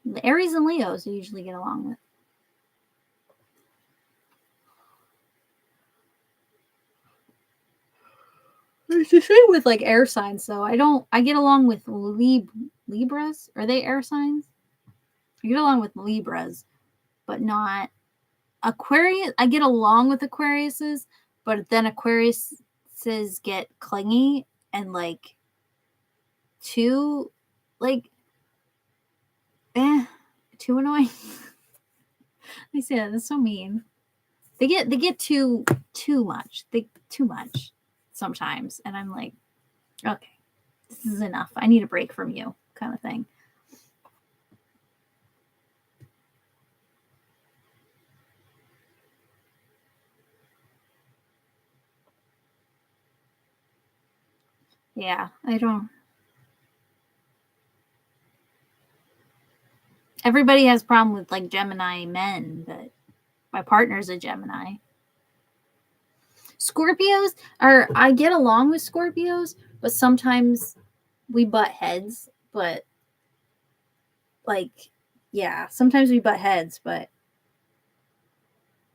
the Aries and Leos I usually get along with. It's the same with like air signs, though. I get along with Libras. Are they air signs? I get along with Libras, but not Aquarius. I get along with Aquariuses, but then Aquariuses get clingy and like too, like, too annoying. I say that. That's so mean. They get too much. Too much sometimes, and I'm like, okay, this is enough. I need a break from you, kind of thing. Yeah, I don't. Everybody has a problem with like Gemini men, but my partner's a Gemini. Scorpios are, I get along with Scorpios, but sometimes we butt heads. But like, yeah, sometimes we butt heads, but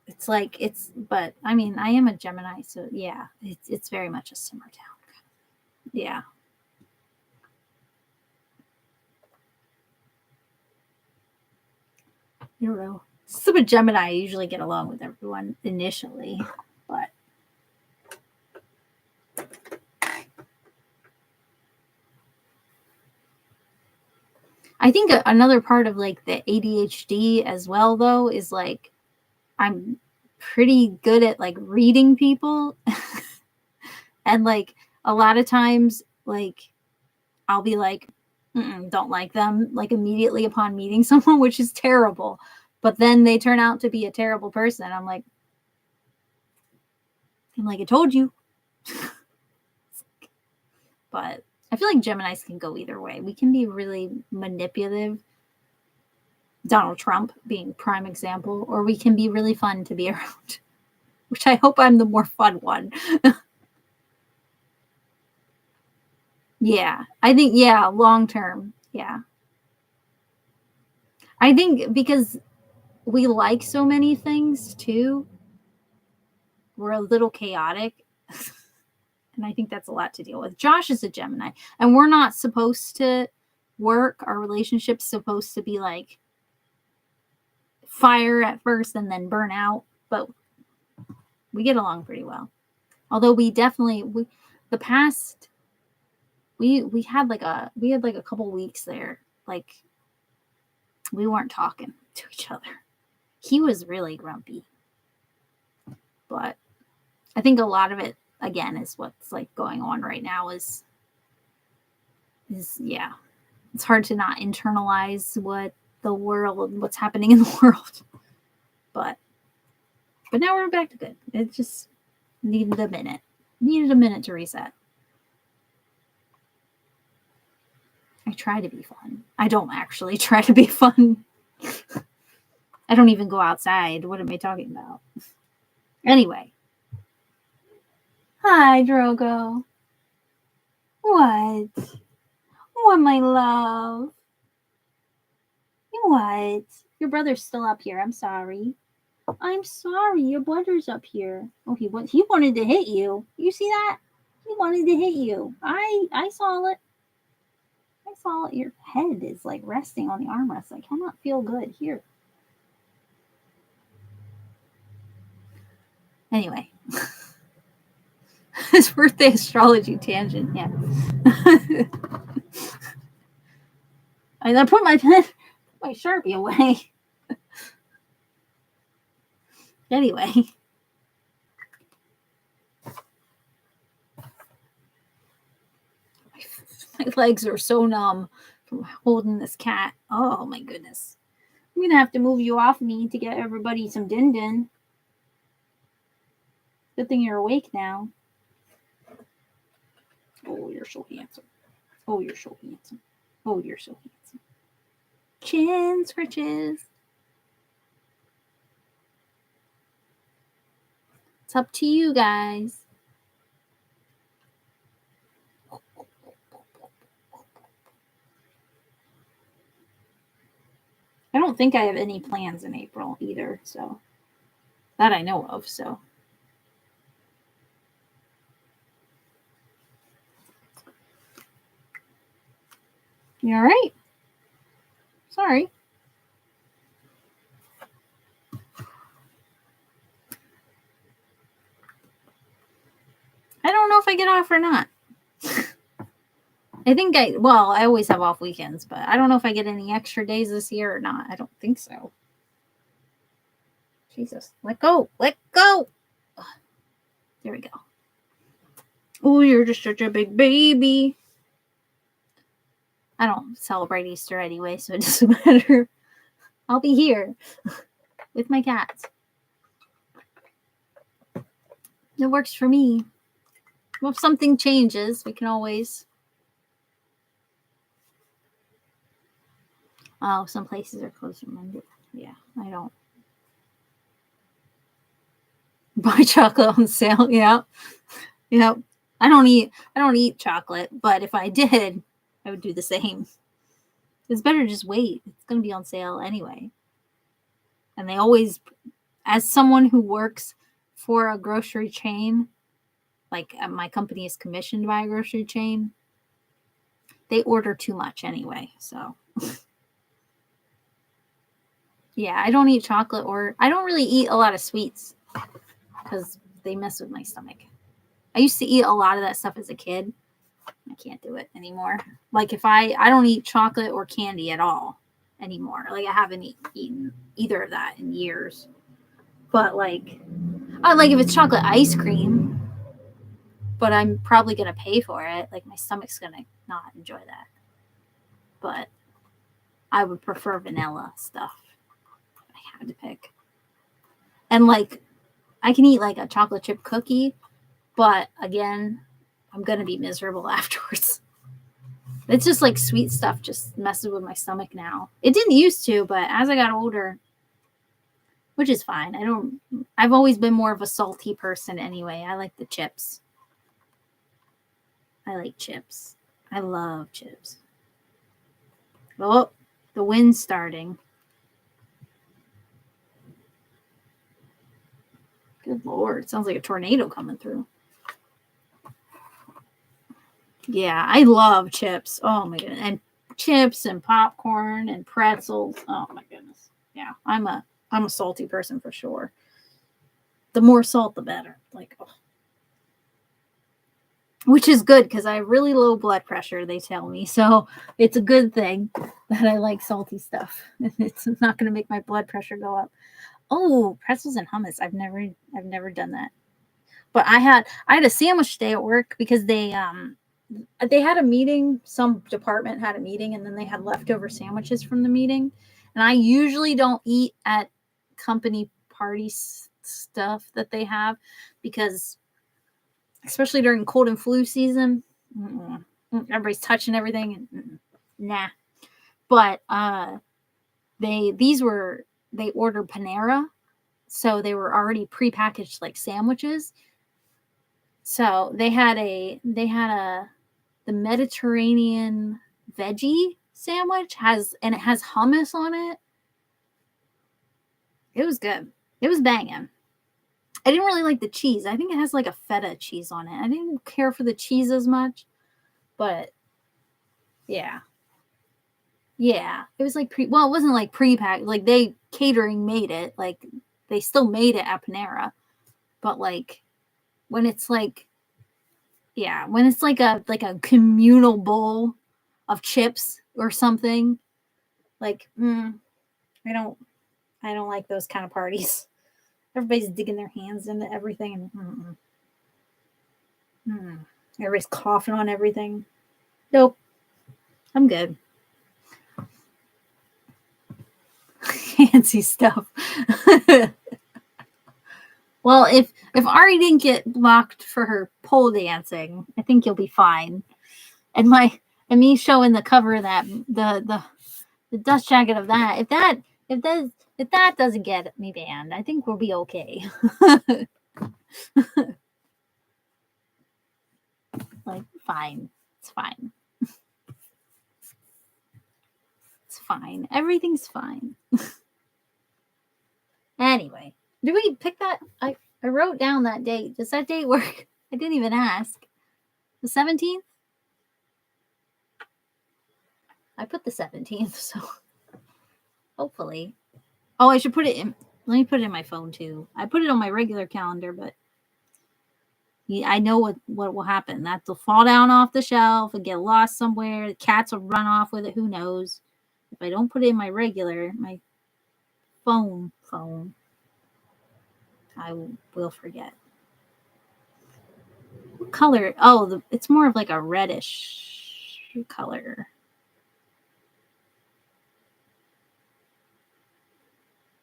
it's like but I mean, I am a Gemini, so yeah, it's very much a simmer down. Yeah. I don't know. Some of Gemini, I usually get along with everyone initially, but I think another part of like the ADHD as well, though, is like I'm pretty good at like reading people. And like a lot of times, like I'll be like, don't like them like immediately upon meeting someone, which is terrible. But then they turn out to be a terrible person. I'm like, I told you. But I feel like Geminis can go either way. We can be really manipulative, Donald Trump being prime example, or we can be really fun to be around, which I hope I'm the more fun one. Yeah, I think, yeah, long term. Yeah. I think because we like so many things too, we're a little chaotic. And I think that's a lot to deal with. Josh is a Gemini, and we're not supposed to work. Our relationship's supposed to be like fire at first and then burn out, but we get along pretty well. Although we definitely the past we had like a couple weeks there, like we weren't talking to each other. He was really grumpy, but I think a lot of it again is what's like going on right now is yeah, it's hard to not internalize what's happening in the world. But now we're back to good. It just needed a minute. Needed a minute to reset. I try to be fun. I don't actually try to be fun. I don't even go outside. What am I talking about? Anyway. Hi, Drogo. What? What, my love? What? Your brother's still up here. I'm sorry. I'm sorry. Your brother's up here. Oh, he wanted to hit you. You see that? He wanted to hit you. I saw it. I saw it. Your head is like resting on the armrest. I cannot feel good here. Anyway. His birthday astrology tangent, yeah. I put my Sharpie away. Anyway. My legs are so numb from holding this cat. Oh my goodness. I'm gonna have to move you off me to get everybody some din din. Good thing you're awake now. Oh, you're so handsome. Oh, you're so handsome. Oh, you're so handsome. Chin scratches. It's up to you guys. I don't think I have any plans in April either, so that I know of, so. You all right? Sorry. I don't know if I get off or not. I always have off weekends, but I don't know if I get any extra days this year or not. I don't think so. Jesus, let go. Let go. There we go. Oh, you're just such a big baby. I don't celebrate Easter anyway, so it doesn't matter. I'll be here with my cats. It works for me. Well, if something changes, we can always. Oh, some places are closed on Monday. Yeah, I don't buy chocolate on sale. Yeah. Yep. I don't eat chocolate, but if I did, I would do the same. It's better to just wait. It's going to be on sale anyway. And they always, as someone who works for a grocery chain, like my company is commissioned by a grocery chain, they order too much anyway. So, yeah, I don't eat chocolate, or I don't really eat a lot of sweets because they mess with my stomach. I used to eat a lot of that stuff as a kid. I can't do it anymore. Like if I don't eat chocolate or candy at all anymore. Like I haven't eaten either of that in years. But like if it's chocolate ice cream, but I'm probably going to pay for it. Like my stomach's going to not enjoy that. But I would prefer vanilla stuff. I had to pick. And like I can eat like a chocolate chip cookie, but again, I'm going to be miserable afterwards. It's just like sweet stuff just messes with my stomach now. It didn't used to, but as I got older, which is fine. I've always been more of a salty person anyway. I like the chips. I like chips. I love chips. Oh, the wind's starting. Good Lord. Sounds like a tornado coming through. Yeah, I love chips. Oh my goodness. And chips and popcorn and pretzels. Oh my goodness. Yeah, I'm a salty person for sure. The more salt, the better. Like, oh. Which is good because I have really low blood pressure, they tell me. So it's a good thing that I like salty stuff. It's not going to make my blood pressure go up. Oh, pretzels and hummus. I've never done that. But I had a sandwich day at work because they had a meeting. Some department had a meeting, and then they had leftover sandwiches from the meeting. And I usually don't eat at company party stuff that they have because, especially during cold and flu season, everybody's touching everything. And, nah. But they ordered Panera, so they were already prepackaged like sandwiches. So they had the Mediterranean veggie sandwich it has hummus on it. It was good. It was banging. I didn't really like the cheese. I think it has like a feta cheese on it. I didn't care for the cheese as much, but yeah. Yeah. It was like it wasn't like pre-packed. Like they catering made it. Like they still made it at Panera. But like when it's like a communal bowl of chips or something, like I don't like those kind of parties. Everybody's digging their hands into everything and everybody's coughing on everything. Nope. I'm good. Fancy stuff. Well, if Ari didn't get blocked for her pole dancing, I think you'll be fine. And me showing the cover of that the dust jacket of that, if that doesn't get me banned, I think we'll be okay. Like, fine. It's fine. It's fine. Everything's fine. Anyway, did we pick that? I wrote down that date. Does that date work? I didn't even ask. The 17th? I put the 17th, so hopefully. Oh, I should put it in. Let me put it in my phone too. I put it on my regular calendar, but I know what will happen. That will fall down off the shelf and get lost somewhere. The cats will run off with it. Who knows? If I don't put it in my regular, my phone, I will forget. What color? Oh, it's more of like a reddish color.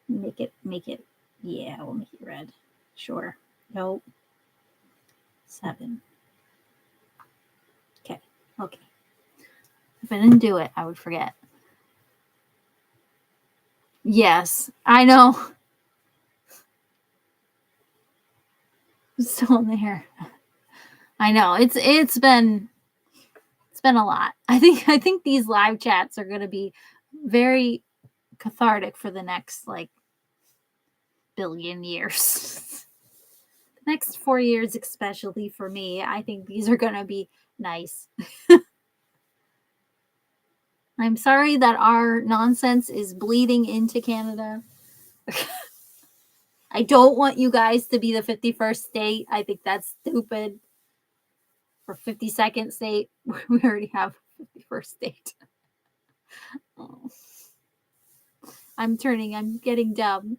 Make it. Yeah, we'll make it red. Sure. Nope. 7. Okay. If I didn't do it, I would forget. Yes, I know. It's still there. I know. It's been a lot. I think these live chats are going to be very cathartic for the next like billion years. The next 4 years, especially for me, I think these are going to be nice. I'm sorry that our nonsense is bleeding into Canada. I don't want you guys to be the 51st state. I think that's stupid. For 52nd state, we already have 51st state. Oh. I'm getting dumb.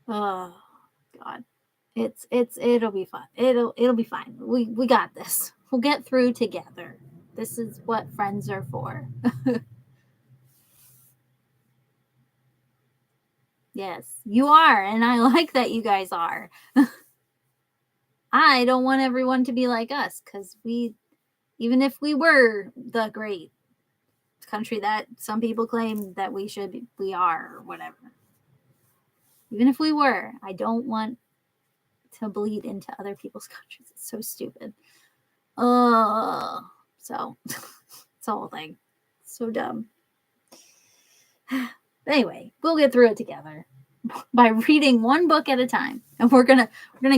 Oh God. It'll be fun. It'll be fine. We got this. We'll get through together. This is what friends are for. Yes, you are, and I like that you guys are. I don't want everyone to be like us, because even if we were the great country that some people claim that we are, or whatever. Even if we were, I don't want to bleed into other people's countries. It's so stupid. So it's a whole thing. So dumb. Anyway, we'll get through it together by reading one book at a time, and we're gonna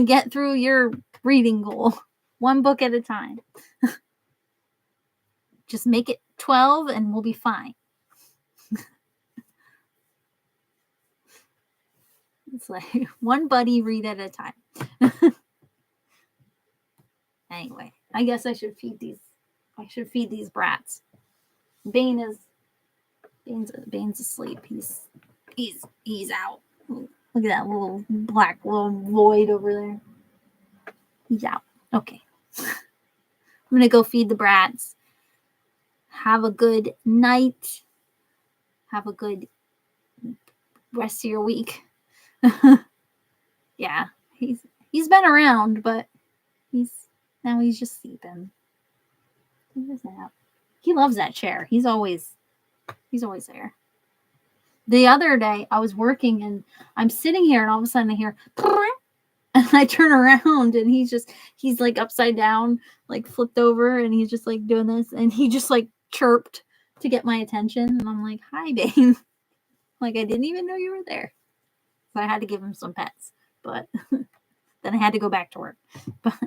get through your reading goal one book at a time. Just make it 12 and we'll be fine. It's like one buddy read at a time. Anyway, I guess I should feed these brats. Bane's asleep. He's out. Look at that little black little void over there. He's out. Okay. I'm gonna go feed the brats. Have a good night. Have a good rest of your week. Yeah, he's been around, but he's just sleeping. He loves that chair. He's always there. The other day I was working and I'm sitting here and all of a sudden I hear and I turn around and he's like upside down, like flipped over, and he's just like doing this, and he just like chirped to get my attention, and I'm like, "Hi, Bane." Like, I didn't even know you were there. So I had to give him some pets, but then I had to go back to work. But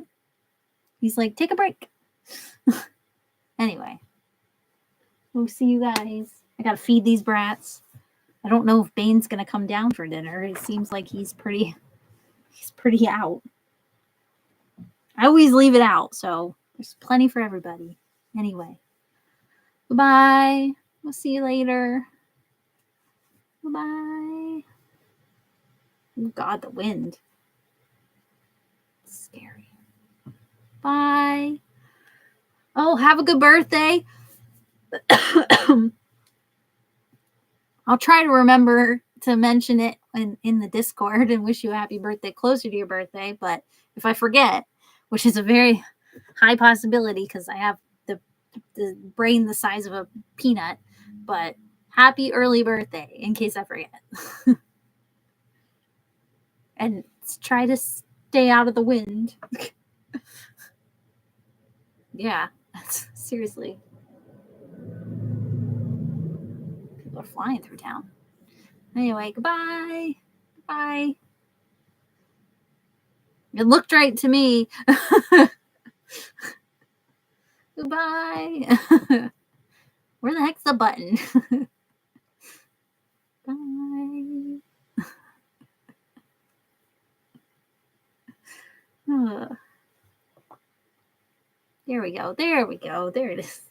he's like, "Take a break." Anyway, we'll see you guys. I gotta feed these brats. I don't know if Bane's gonna come down for dinner. It seems like he's pretty out. I always leave it out, so there's plenty for everybody. Anyway, goodbye. We'll see you later. Goodbye. Oh God, the wind. It's scary. Bye. Oh, have a good birthday. I'll try to remember to mention it in the Discord and wish you a happy birthday closer to your birthday. But if I forget, which is a very high possibility because I have the brain the size of a peanut, but Happy early birthday, in case I forget. And try to stay out of the wind. Yeah, seriously. People are flying through town. Anyway, goodbye. Bye. It looked right to me. Goodbye. Where the heck's the button? Bye. There we go. There we go. There it is.